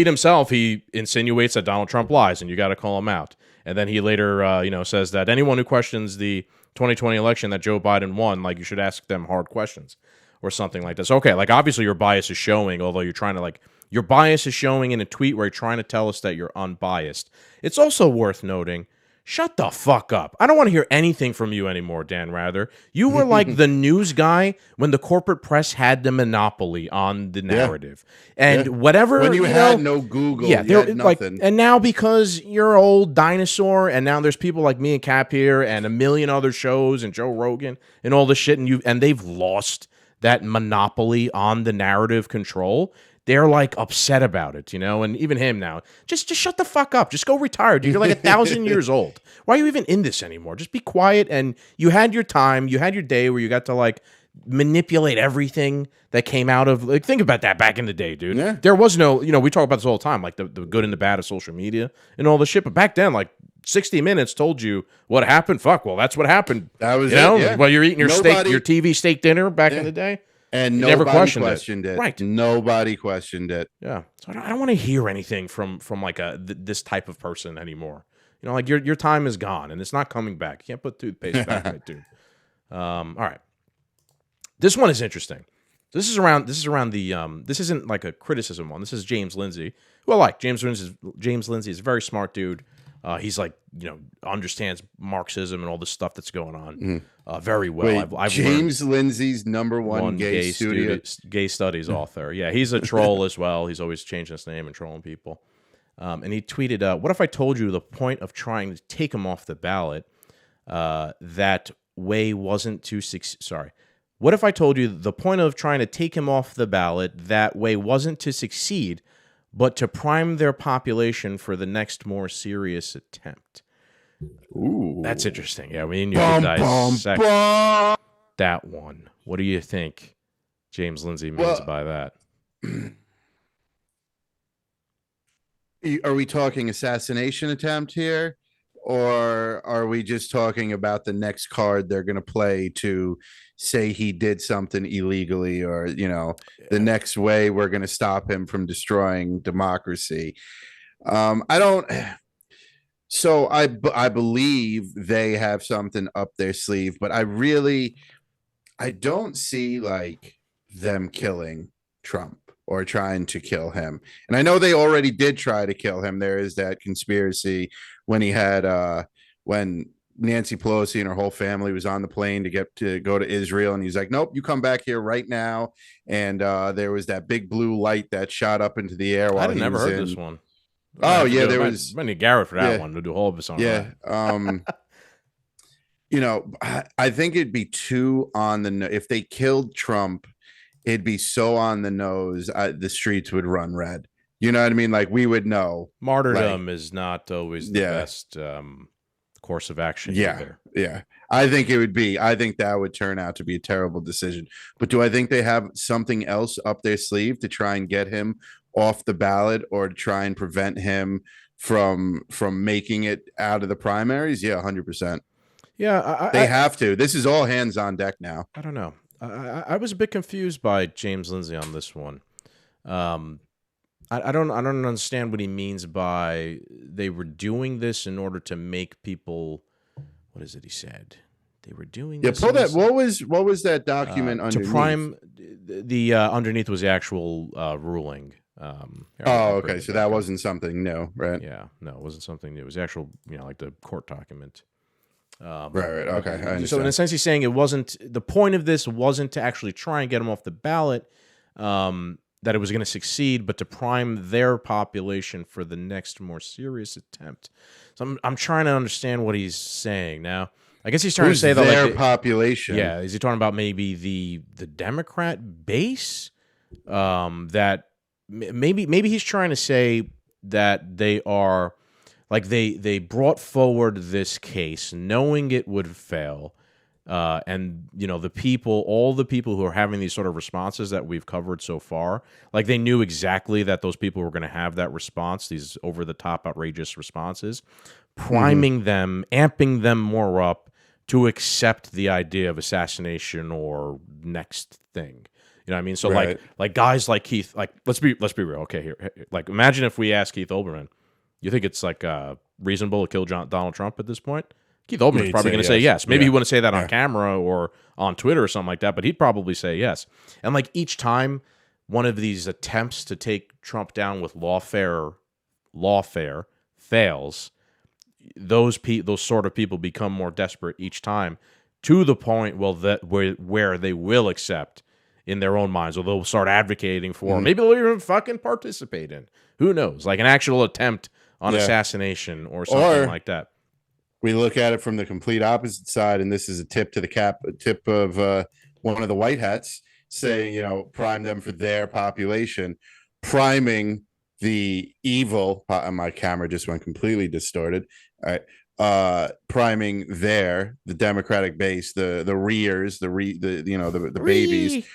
itself, he insinuates that Donald Trump lies and you got to call him out. And then he later, says that anyone who questions the 2020 election that Joe Biden won, like, you should ask them hard questions or something like this. Okay, like, obviously your bias is showing, although you're trying to, your bias is showing in a tweet where you're trying to tell us that you're unbiased. It's also worth noting, shut the fuck up. I don't want to hear anything from you anymore, Dan Rather. You were like the news guy when the corporate press had the monopoly on the narrative. And whatever... When you had no Google, you had nothing. And now, because you're an old dinosaur, and now there's people like me and Cap here and a million other shows and Joe Rogan and all this shit, and they've lost that monopoly on the narrative control. They're like upset about it, and even him now. Just shut the fuck up. Just go retire, dude. You're like 1,000 years old. Why are you even in this anymore? Just be quiet. And you had your time. You had your day where you got to manipulate everything that came out of think about that back in the day, dude. Yeah. There was no, we talk about this all the time, like the good and the bad of social media and all the shit. But back then, 60 Minutes told you what happened. Fuck, well, that's what happened. That was it. While you're eating your TV steak dinner back in the day. And nobody questioned it. Right. Nobody questioned it. Yeah. So I don't want to hear anything from this type of person anymore. Your time is gone and it's not coming back. You can't put toothpaste back in it, dude. All right. This one is interesting. This is around the this isn't like a criticism one. This is James Lindsay, who I like. James Lindsay is a very smart dude. He's understands Marxism and all this stuff that's going on very well. Wait, I've James Lindsay's #1 gay studies author. Yeah, he's a troll as well. He's always changing his name and trolling people. And he tweeted, "What if I told you the point of trying to take him off the ballot that way wasn't to sorry." What if I told you the point of trying to take him off the ballot that way wasn't to succeed, but to prime their population for the next more serious attempt? Ooh. That's interesting. Yeah, we need to dissect that one. What do you think James Lindsay means by that? Are we talking assassination attempt here? Or are we just talking about the next card they're going to play to say he did something illegally, or, the next way we're going to stop him from destroying democracy? So I believe they have something up their sleeve, but I don't see like them killing Trump or trying to kill him. And I know they already did try to kill him. There is that conspiracy when he had when Nancy Pelosi and her whole family was on the plane to get to go to Israel, and he's like, "Nope, you come back here right now." And there was that big blue light that shot up into the air while I'd he never was heard in. this one. Oh yeah, there was. I need Garrett for that Yeah, one to do a whole episode. yeah. You know, I think it'd be too on the if they killed Trump, it'd be so on the nose. The streets would run red. You know what I mean? Like we would know. Martyrdom is not always the Yeah. best course of action. Yeah, either. yeah. I think it would be. I think that would turn out to be a terrible decision. But do I think they have something else up their sleeve to try and get him off the ballot or to try and prevent him from making it out of the primaries? Yeah, 100%. Yeah, They have to. This is all hands on deck now. I don't know. I was a bit confused by James Lindsay on this one. I don't understand what he means by they were doing this in order to make people. What is it he said? They were doing this. Pull that. What was that document underneath? To prime the underneath was the actual ruling. Okay. So that wasn't something new, right? Yeah, no, it wasn't something new. It was the actual, like the court document. Right. Okay. So in a sense, he's saying it wasn't the point of this wasn't to actually try and get him off the ballot, that it was going to succeed, but to prime their population for the next more serious attempt. So I'm trying to understand what he's saying now. I guess he's trying to say that their population. Yeah, is he talking about maybe the Democrat base? That maybe he's trying to say that they are. Like they brought forward this case knowing it would fail, and all the people who are having these sort of responses that we've covered so far, like they knew exactly that those people were going to have that response, these over the top outrageous responses, priming them, amping them more up to accept the idea of assassination or next thing. You know what I mean? So right. like guys like Keith, like let's be real. Okay, here, like imagine if we asked Keith Olbermann. You think it's like reasonable to kill Donald Trump at this point? Keith Olbermann's probably going to say yes. Maybe he wouldn't say that on camera or on Twitter or something like that, but he'd probably say yes. And like each time one of these attempts to take Trump down with lawfare fails, those sort of people become more desperate each time to the point where they will accept in their own minds, or they'll start advocating for, maybe they'll even fucking participate in. Who knows? Like an actual attempt on assassination or something like that. We look at it from the complete opposite side, and this is a tip of one of the white hats saying, prime them for their population, priming the evil. My camera just went completely distorted. All right. Priming the Democratic base, the rears, the babies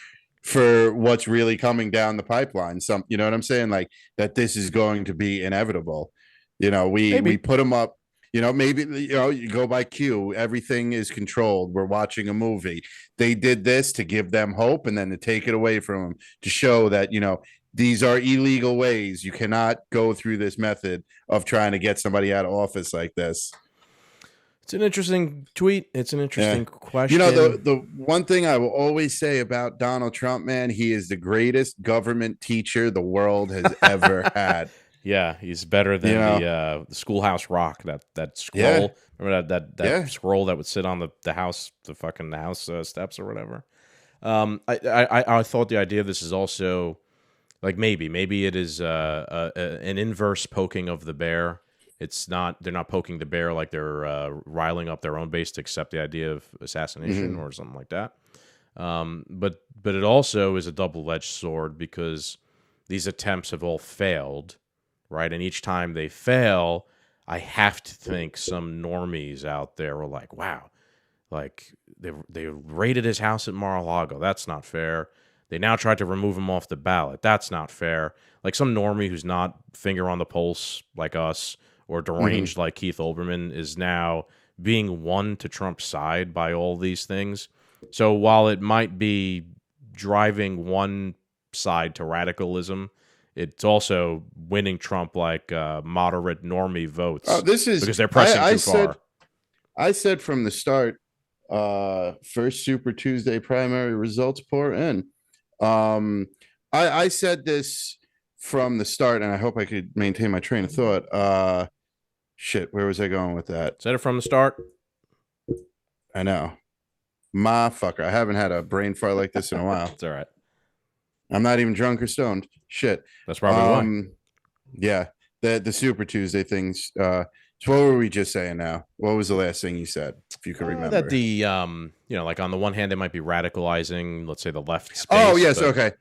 for what's really coming down the pipeline. You know what I'm saying? Like that this is going to be inevitable. We put them up, maybe, you go by Q, everything is controlled. We're watching a movie. They did this to give them hope and then to take it away from them, to show that, these are illegal ways. You cannot go through this method of trying to get somebody out of office like this. It's an interesting tweet. It's an interesting question. The one thing I will always say about Donald Trump, man, he is the greatest government teacher the world has ever had. Yeah, he's better than the Schoolhouse Rock. That scroll. Yeah. Remember that scroll that would sit on the house, the house steps or whatever. I thought the idea of this is also like maybe it is an inverse poking of the bear. It's not. They're not poking the bear like they're riling up their own base to accept the idea of assassination or something like that. But it also is a double-edged sword because these attempts have all failed, right? And each time they fail, I have to think some normies out there are like, "Wow, like they raided his house at Mar-a-Lago. That's not fair. They now tried to remove him off the ballot. That's not fair." Like some normie who's not finger on the pulse like us, or deranged like Keith Olbermann, is now being won to Trump's side by all these things. So while it might be driving one side to radicalism it's also winning Trump like moderate normie votes. Oh, this is because they're pressing too far. I said from the start, first Super Tuesday primary results pour in. I said this from the start, and I hope I could maintain my train of thought. Shit, where was I going with that? Said it from the start. I know. Ma fucker. I haven't had a brain fart like this in a while. It's all right. I'm not even drunk or stoned. Shit. That's probably why. Yeah. The Super Tuesday things. So what were we just saying now? What was the last thing you said, if you could remember? That the like on the one hand they might be radicalizing, let's say, the left space. Oh yes, but, okay.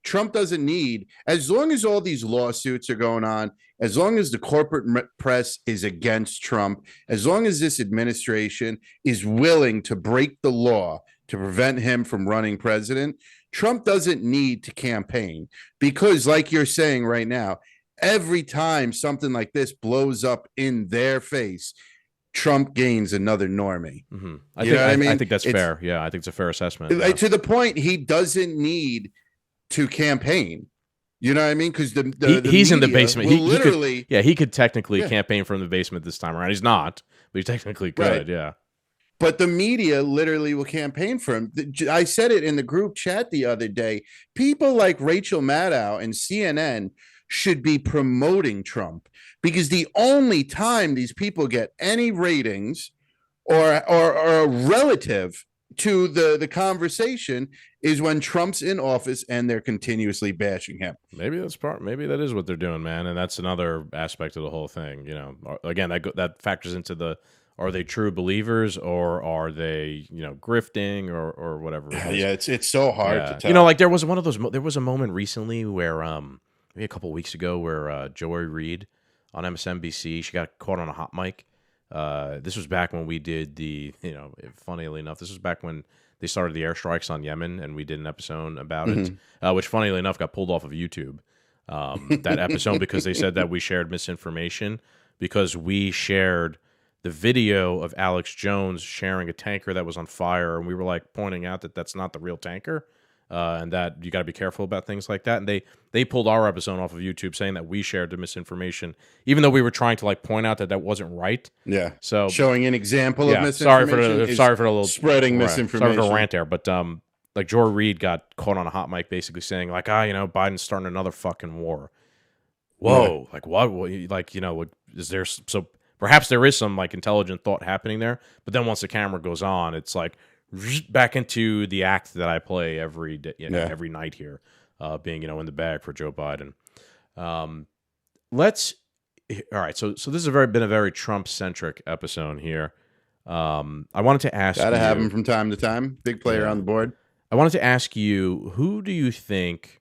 Trump doesn't need, as long as all these lawsuits are going on, as long as the corporate press is against Trump, as long as this administration is willing to break the law to prevent him from running president, Trump doesn't need to campaign, because like you're saying right now, every time something like this blows up in their face, Trump gains another normie. Mm-hmm. I think that's fair. Yeah, I think it's a fair assessment. To the point, he doesn't need to campaign. You know what I mean? Because he's in the basement. He could technically Yeah. campaign from the basement this time around. He's not, but he technically could. Right. Yeah. But the media literally will campaign for him. I said it in the group chat the other day. People like Rachel Maddow and CNN should be promoting Trump, because the only time these people get any ratings or a relative to the conversation is when Trump's in office and they're continuously bashing him. Maybe that is what they're doing, man. And that's another aspect of the whole thing. You know, again, that factors into are they true believers, or are they, grifting or whatever? Yeah, it's so hard to tell. Like there was a moment recently where maybe a couple of weeks ago where Joy Reid on MSNBC, she got caught on a hot mic. This was back when we did funnily enough, this was back when they started the airstrikes on Yemen, and we did an episode about it, which funnily enough got pulled off of YouTube, that episode, because they said that we shared misinformation, because we shared the video of Alex Jones sharing a tanker that was on fire, and we were like pointing out that that's not the real tanker, and that you got to be careful about things like that. And they pulled our episode off of YouTube, saying that we shared the misinformation, even though we were trying to point out that wasn't right. Yeah. So showing an example of misinformation. Sorry for the little spreading misinformation. Sorry for a rant there, but Joy Reid got caught on a hot mic, basically saying Biden's starting another fucking war. Whoa, Yeah. what? Is there so? Perhaps there is some intelligent thought happening there, but then once the camera goes on, it's back into the act that I play every day, every night here, being in the bag for Joe Biden. All right. So this has been a very Trump centric episode here. I wanted to ask. Gotta have him from time to time. Big player on the board. I wanted to ask you, who do you think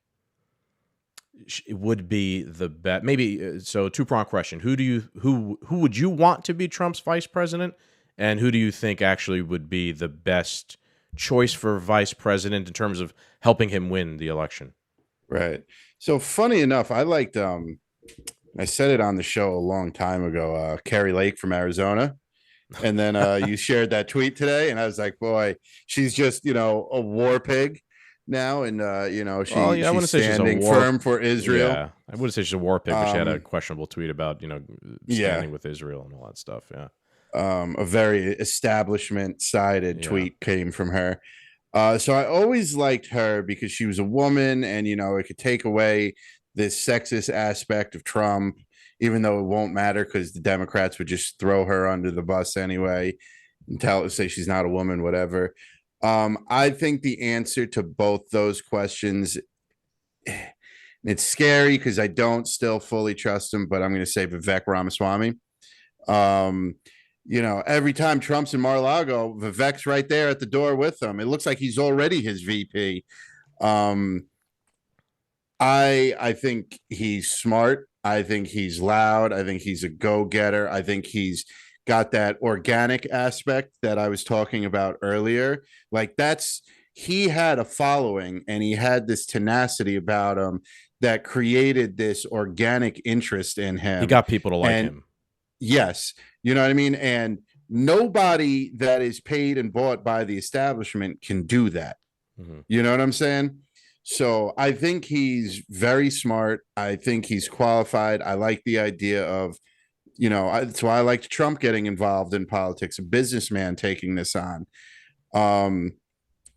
would be the best? Maybe so. Two-pronged question: who would you want to be Trump's vice president, and who do you think actually would be the best choice for vice president in terms of helping him win the election? Right. So funny enough, I liked. I said it on the show a long time ago. Carrie Lake from Arizona, and then you shared that tweet today, and I was like, boy, she's just a war pig now, and she's standing firm for Israel. Yeah, I wouldn't say she's a war pig, but she had a questionable tweet about standing with Israel and all that stuff. Yeah, a very establishment-sided tweet came from her. So I always liked her because she was a woman, and it could take away this sexist aspect of Trump, even though it won't matter because the Democrats would just throw her under the bus anyway and say she's not a woman, whatever. I think the answer to both those questions, it's scary because I don't still fully trust him, but I'm going to say Vivek Ramaswamy. Every time Trump's in Mar-a-Lago, Vivek's right there at the door with him. It looks like he's already his VP. I think he's smart. I think he's loud. I think he's a go-getter. I think he's got that organic aspect that I was talking about earlier. He had a following, and he had this tenacity about him that created this organic interest in him. He got people to like him. Yes. You know what I mean? And nobody that is paid and bought by the establishment can do that. Mm-hmm. You know what I'm saying? So I think he's very smart. I think he's qualified. I like the idea of, that's why I liked Trump getting involved in politics, a businessman taking this on.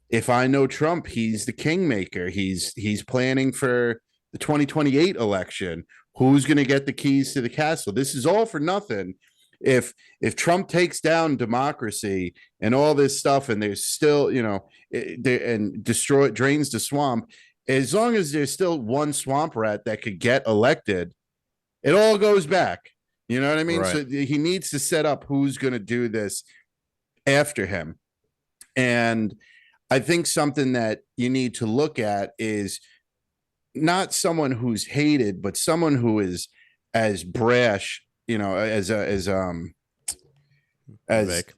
If I know Trump, he's the kingmaker. He's planning for the 2028 election. Who's going to get the keys to the castle? This is all for nothing. If Trump takes down democracy and all this stuff, and there's still, and drains the swamp, as long as there's still one swamp rat that could get elected, it all goes back. You know what I mean? Right. So he needs to set up who's going to do this after him. And I think something that you need to look at is not someone who's hated, but someone who is as brash, as Vivek.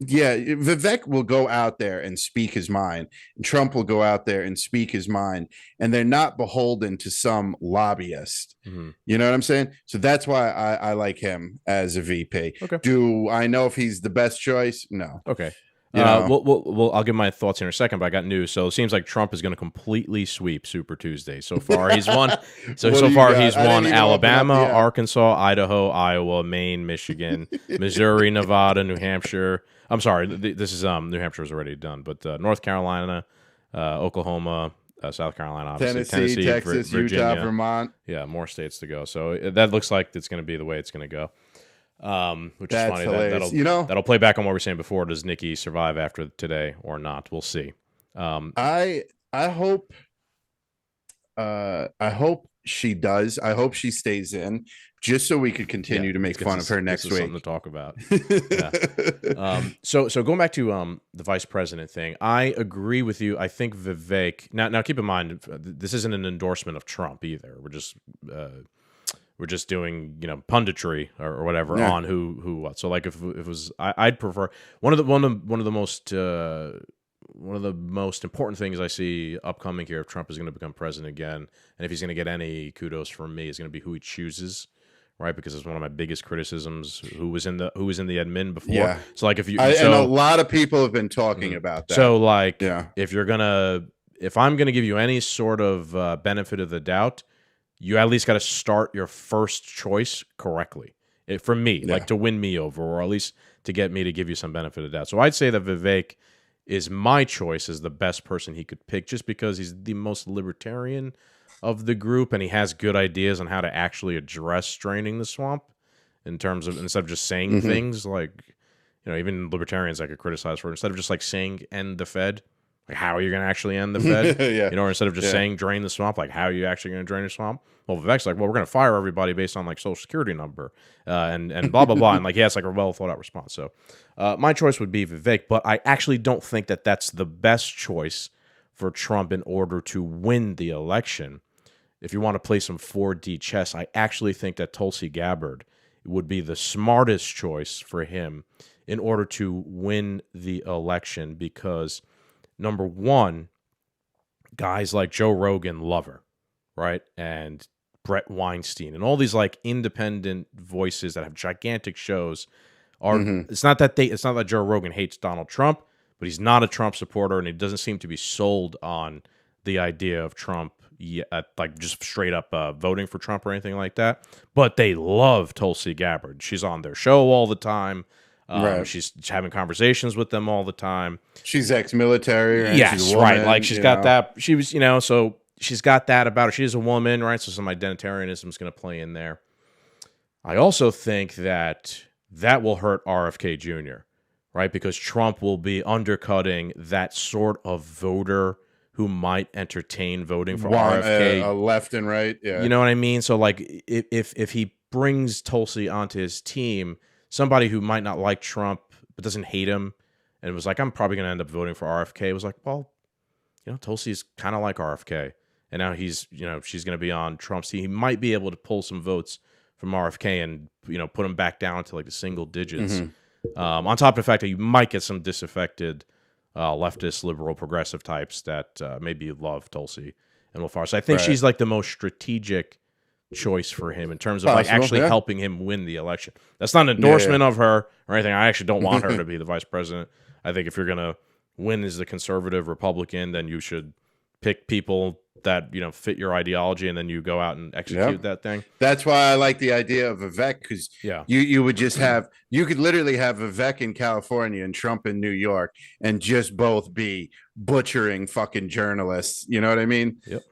Yeah, Vivek will go out there and speak his mind, and Trump will go out there and speak his mind, and they're not beholden to some lobbyist. Mm-hmm. You know what I'm saying? So that's why I like him as a VP. Okay. Do I know if he's the best choice? No. Okay. I'll give my thoughts in a second, but I got news. So it seems like Trump is going to completely sweep Super Tuesday. So far, he's won. So far, he's won Alabama, Arkansas, Idaho, Iowa, Maine, Michigan, Missouri, Nevada, New Hampshire. I'm sorry, this is New Hampshire was already done, but North Carolina, Oklahoma, South Carolina, obviously, Tennessee, Texas, Virginia, Utah, Vermont. Yeah, more states to go. So that looks like it's going to be the way it's going to go. Which That's is funny. hilarious. That'll play back on what we were saying before. Does Nikki survive after today or not? We'll see. I hope she does. I hope she stays in, just so we could continue to make fun of her next week. Something to talk about. Yeah. So going back to the vice president thing, I agree with you. I think Vivek. Now keep in mind, this isn't an endorsement of Trump either. We're just doing, punditry or whatever on who what. So like if it was, I'd prefer one of the most important things I see upcoming here if Trump is going to become president again, and if he's going to get any kudos from me, is going to be who he chooses, right? Because it's one of my biggest criticisms. Who was in the admin before? Yeah. So like and a lot of people have been talking about that. So like, if I'm gonna give you any sort of benefit of the doubt, you at least got to start your first choice correctly. For me, like to win me over, or at least to get me to give you some benefit of the doubt. So I'd say that Vivek is my choice as the best person he could pick, just because he's the most libertarian of the group, and he has good ideas on how to actually address draining the swamp in terms of, instead of just saying things like, even libertarians I could criticize for, instead of just like saying end the Fed. Like, how are you going to actually end the Fed? Or instead of just saying drain the swamp, like, how are you actually going to drain the swamp? Well, Vivek's like, well, we're going to fire everybody based on like social security number and blah, blah, blah. And like, he has like a well thought out response. So my choice would be Vivek, but I actually don't think that that's the best choice for Trump in order to win the election. If you want to play some 4D chess, I actually think that Tulsi Gabbard would be the smartest choice for him in order to win the election, because number one, guys like Joe Rogan love her, right? And Brett Weinstein and all these like independent voices that have gigantic shows are. It's not that Joe Rogan hates Donald Trump, but he's not a Trump supporter, and he doesn't seem to be sold on the idea of Trump, like just straight up voting for Trump or anything like that. But they love Tulsi Gabbard. She's on their show all the time. She's having conversations with them all the time. She's ex-military. Right? Yes, she's a woman, right. Like she's got that. She was, so she's got that about her. She is a woman, right? So some identitarianism is going to play in there. I also think that will hurt RFK Jr., right? Because Trump will be undercutting that sort of voter who might entertain voting for RFK. Left and right, yeah. You know what I mean? So like if he brings Tulsi onto his team, somebody who might not like Trump but doesn't hate him, and was like, I'm probably going to end up voting for RFK, was like, well, Tulsi's kind of like RFK, and now he's, she's going to be on Trump's team. He might be able to pull some votes from RFK and, put him back down to like the single digits. On top of the fact that you might get some disaffected leftist, liberal, progressive types that maybe love Tulsi and will far. So I think she's like the most strategic choice for him in terms of like actually helping him win the election. That's not an endorsement of her or anything. I actually don't want her to be the vice president. I think if you're going to win as the conservative Republican, then you should pick people that fit your ideology, and then you go out and execute that thing. That's why I like the idea of Vivek, because you would just you could literally have Vivek in California and Trump in New York, and just both be butchering fucking journalists. You know what I mean? Yep,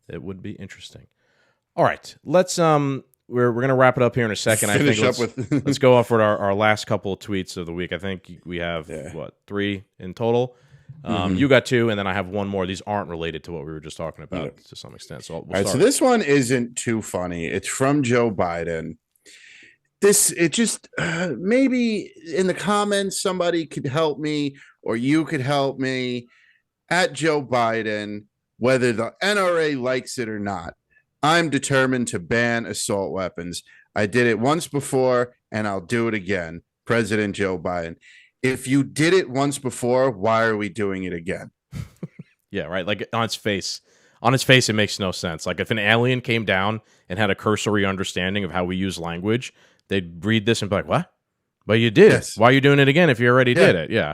it would be interesting. All right, let's we're gonna wrap it up here in a second. Finish I up think with let's go off with our last couple of tweets of the week. I think we have 3 in total. You got 2, and then I have one more. These aren't related to what we were just talking about to some extent. So all right, so this one isn't too funny. It's from Joe Biden. It just maybe in the comments somebody could help me, or you could help me. At Joe Biden, whether the NRA likes it or not, I'm determined to ban assault weapons. I did it once before, and I'll do it again. President Joe Biden. If you did it once before, why are we doing it again? Yeah, right. Like on its face, it makes no sense. Like if an alien came down and had a cursory understanding of how we use language, they'd read this and be like, "What? But you did it. Why are you doing it again if you already did it?" Yeah.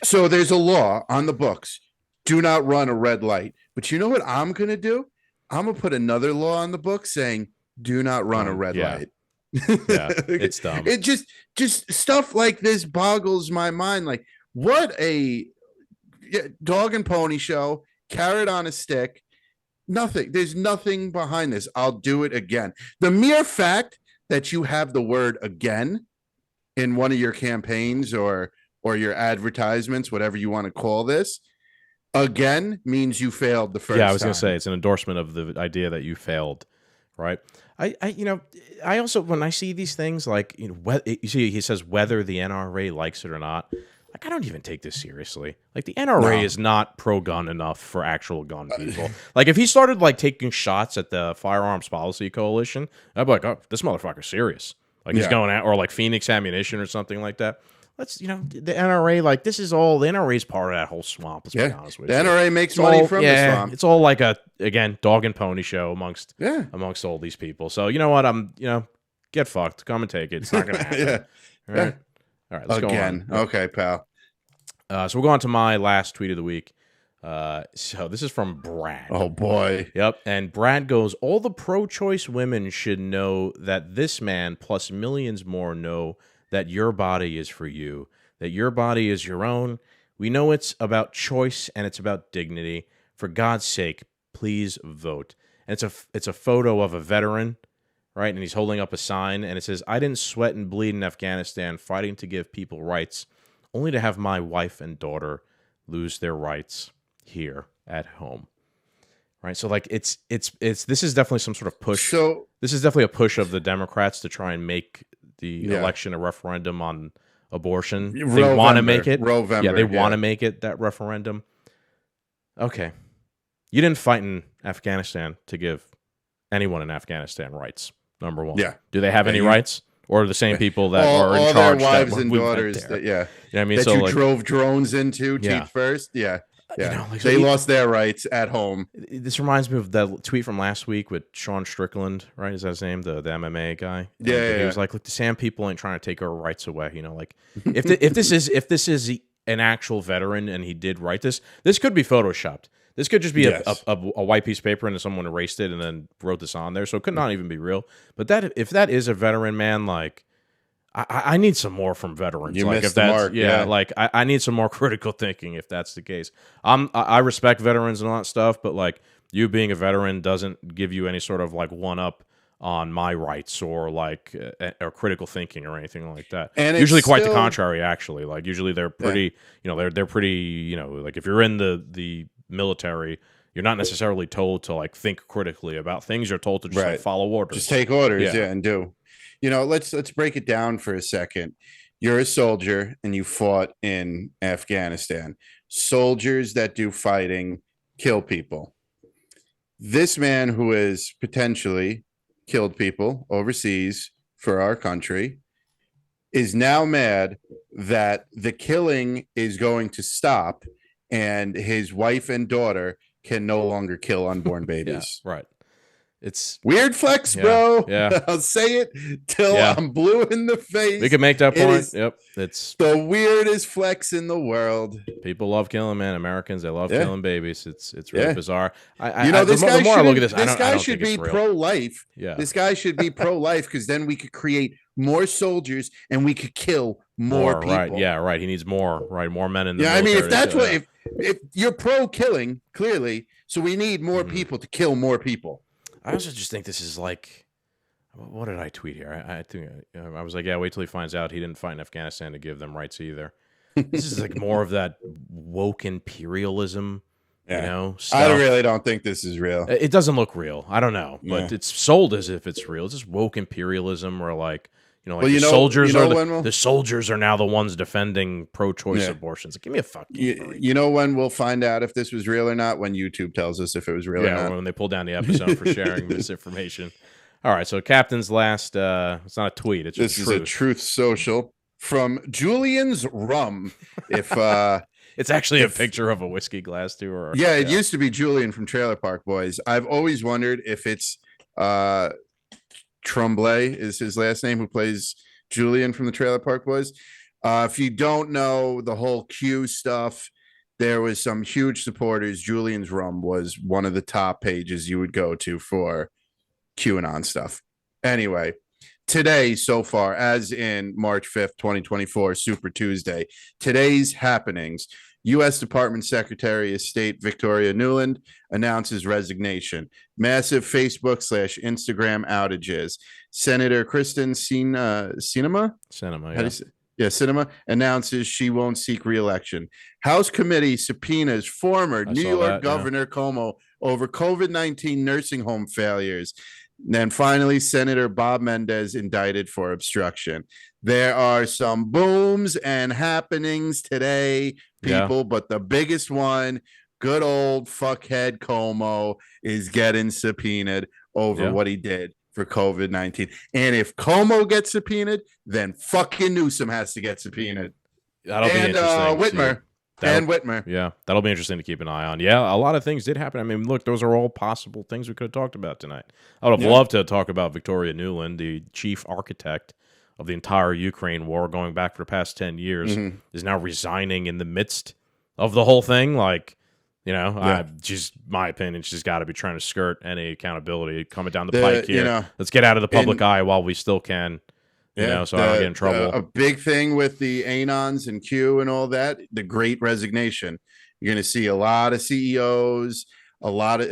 So there's a law on the books: do not run a red light. But you know what I'm going to do? I'm going to put another law on the book saying, do not run a red light. Yeah, it's dumb. It just stuff like this boggles my mind. Like, what a dog and pony show, carrot on a stick. Nothing. There's nothing behind this. I'll do it again. The mere fact that you have the word again in one of your campaigns or your advertisements, whatever you want to call this, again means you failed the first time. Yeah, I was going to say it's an endorsement of the idea that you failed, right? I also, when I see these things, like, you see, he says whether the NRA likes it or not. Like, I don't even take this seriously. Like, the NRA is not pro-gun enough for actual gun people. Like, if he started like taking shots at the Firearms Policy Coalition, I'd be like, oh, this motherfucker's serious. Like, he's going out, or like Phoenix Ammunition or something like that. Let's, the NRA, like, this is all, the NRA is part of that whole swamp. Let's be honest with you. The NRA makes money from the swamp. It's all like again, dog and pony show amongst all these people. So, you know what? Get fucked. Come and take it. It's not going to happen. All right, let's go on. Okay, pal. So we'll go on to my last tweet of the week. So this is from Brad. Oh, boy. Yep. And Brad goes, all the pro-choice women should know that this man plus millions more know that your body is for you, that your body is your own. We know it's about choice and it's about dignity. For God's sake, please vote. And it's a photo of a veteran, right? And he's holding up a sign, and it says, I didn't sweat and bleed in Afghanistan fighting to give people rights, only to have my wife and daughter lose their rights here at home. Right? So like this is definitely some sort of push. So this is definitely a push of the Democrats to try and make the election a referendum on abortion. They want to make it. They want to make it that referendum. Okay. You didn't fight in Afghanistan to give anyone in Afghanistan rights, number one. Yeah. Do they have any rights? Or the same people that are in charge? All their wives and daughters that, you know what I mean? That you drove drones into, cheat first. Yeah. Yeah, they lost their rights at home. This reminds me of that tweet from last week with Sean Strickland, right? Is that his name, the MMA guy? Yeah, he was like, "Look, the Sam people ain't trying to take our rights away." Like if this is an actual veteran and he did write this could be photoshopped. This could just be a white piece of paper and someone erased it and then wrote this on there, so it could not even be real. But if that is a veteran, man, like. I need some more from veterans. You like missed the mark. Yeah, like I need some more critical thinking if that's the case. I respect veterans and all that stuff, but like you being a veteran doesn't give you any sort of like one up on my rights or like or critical thinking or anything like that. And usually quite the contrary, actually. Like usually they're pretty, they're pretty, like if you're in the military, you're not necessarily told to like think critically about things. You're told to just like, follow orders. Just take orders, and do. Let's break it down for a second. You're a soldier and you fought in Afghanistan. Soldiers that do fighting kill people. This man who has potentially killed people overseas for our country is now mad that the killing is going to stop and his wife and daughter can no longer kill unborn babies. Right. It's weird flex, yeah, bro. yeah. I'll say it till Yeah. I'm blue in the face. We can make that It point. is Yep. It's the weirdest flex in the world. people love killing, man. Americans, they love Yeah. killing babies. It's really Yeah. bizarre. This the guy more I look at shouldn't- this, I don't should think be it's real. pro-life. Yeah. This guy should be pro-life because then we could create more soldiers and we could kill more people. Right. Yeah. Right. He needs more. Right. More men in the Yeah, I mean, military if that's to kill, what if you're pro-killing, clearly, so we need more Mhm. people to kill more people. I also just think this is like, what did I tweet here? I think I was like, yeah, wait till he finds out he didn't fight in Afghanistan to give them rights either. This is like more of that woke imperialism, you know. Stuff. I really don't think this is real. It doesn't look real. I don't know, but Yeah. it's sold as if it's real. It's just woke imperialism, or like, you know, like Well, the soldiers you know are when the soldiers are now the ones defending pro-choice abortions. Like, give me a fucking break. You know when we'll find out if this was real or not? When YouTube tells us if it was real or not. When they pull down the episode for sharing misinformation. All right, so Captain's last. It's not a tweet. It's This just is a truth social from Julian's Rum. If it's actually a picture of a whiskey glass too. Or it used to be Julian from Trailer Park Boys. I've always wondered if it's Tremblay is his last name, who plays Julian from the Trailer Park Boys. If you don't know the whole Q stuff, there was some huge supporters. Julian's Rum was one of the top pages you would go to for QAnon stuff. Anyway, today so far, as in March 5th, 2024, Super Tuesday, today's happenings. U.S. Department Secretary of State Victoria Nuland announces resignation. Massive Facebook/Instagram outages. Senator Kristen Sinema? Sinema announces she won't seek re-election. House committee subpoenas former New York Governor Cuomo over COVID-19 nursing home failures. Then finally, Senator Bob Mendez indicted for obstruction. There are some booms and happenings today, people, but the biggest one, good old fuckhead Cuomo is getting subpoenaed over what he did for COVID-19. And if Cuomo gets subpoenaed, then fucking Newsom has to get subpoenaed. That'll be interesting. Whitmer. And Whitmer. Yeah, that'll be interesting to keep an eye on. Yeah, a lot of things did happen. I mean, look, those are all possible things we could have talked about tonight. I would have loved to talk about Victoria Nuland, the chief architect of the entire Ukraine war going back for the past 10 years, is now resigning in the midst of the whole thing. Like, you know, just my opinion, she's got to be trying to skirt any accountability coming down the pike here. You know, let's get out of the public eye while we still can. You know, so I don't get in trouble. A big thing with the Anons and Q and all that, the great resignation. You're going to see a lot of CEOs, a lot of,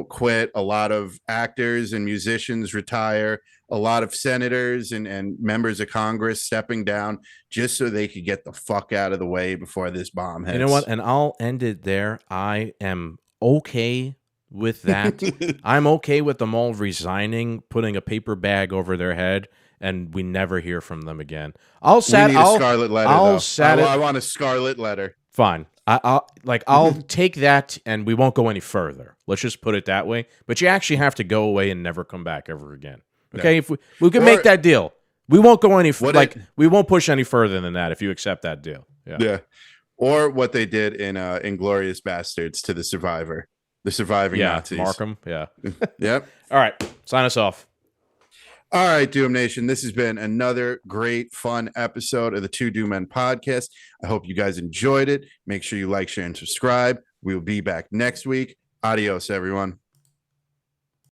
quit, a lot of actors and musicians retire, a lot of senators and members of Congress stepping down just so they could get the fuck out of the way before this bomb hits. You know what? And I'll end it there. I am okay with that. I'm okay with them all resigning, putting a paper bag over their head, and we never hear from them again. We need a scarlet letter. I want a scarlet letter. Fine. I'll take that, and we won't go any further. Let's just put it that way. But you actually have to go away and never come back ever again. Okay, if we can make that deal, we won't go any we won't push any further than that if you accept that deal. Yeah. Or what they did in Inglourious Bastards to the surviving Nazis. Markham. Yeah. Yep. All right, sign us off. All right, Doom Nation, this has been another great, fun episode of the Two Doom Men podcast. I hope you guys enjoyed it. Make sure you like, share, and subscribe. We will be back next week. Adios, everyone.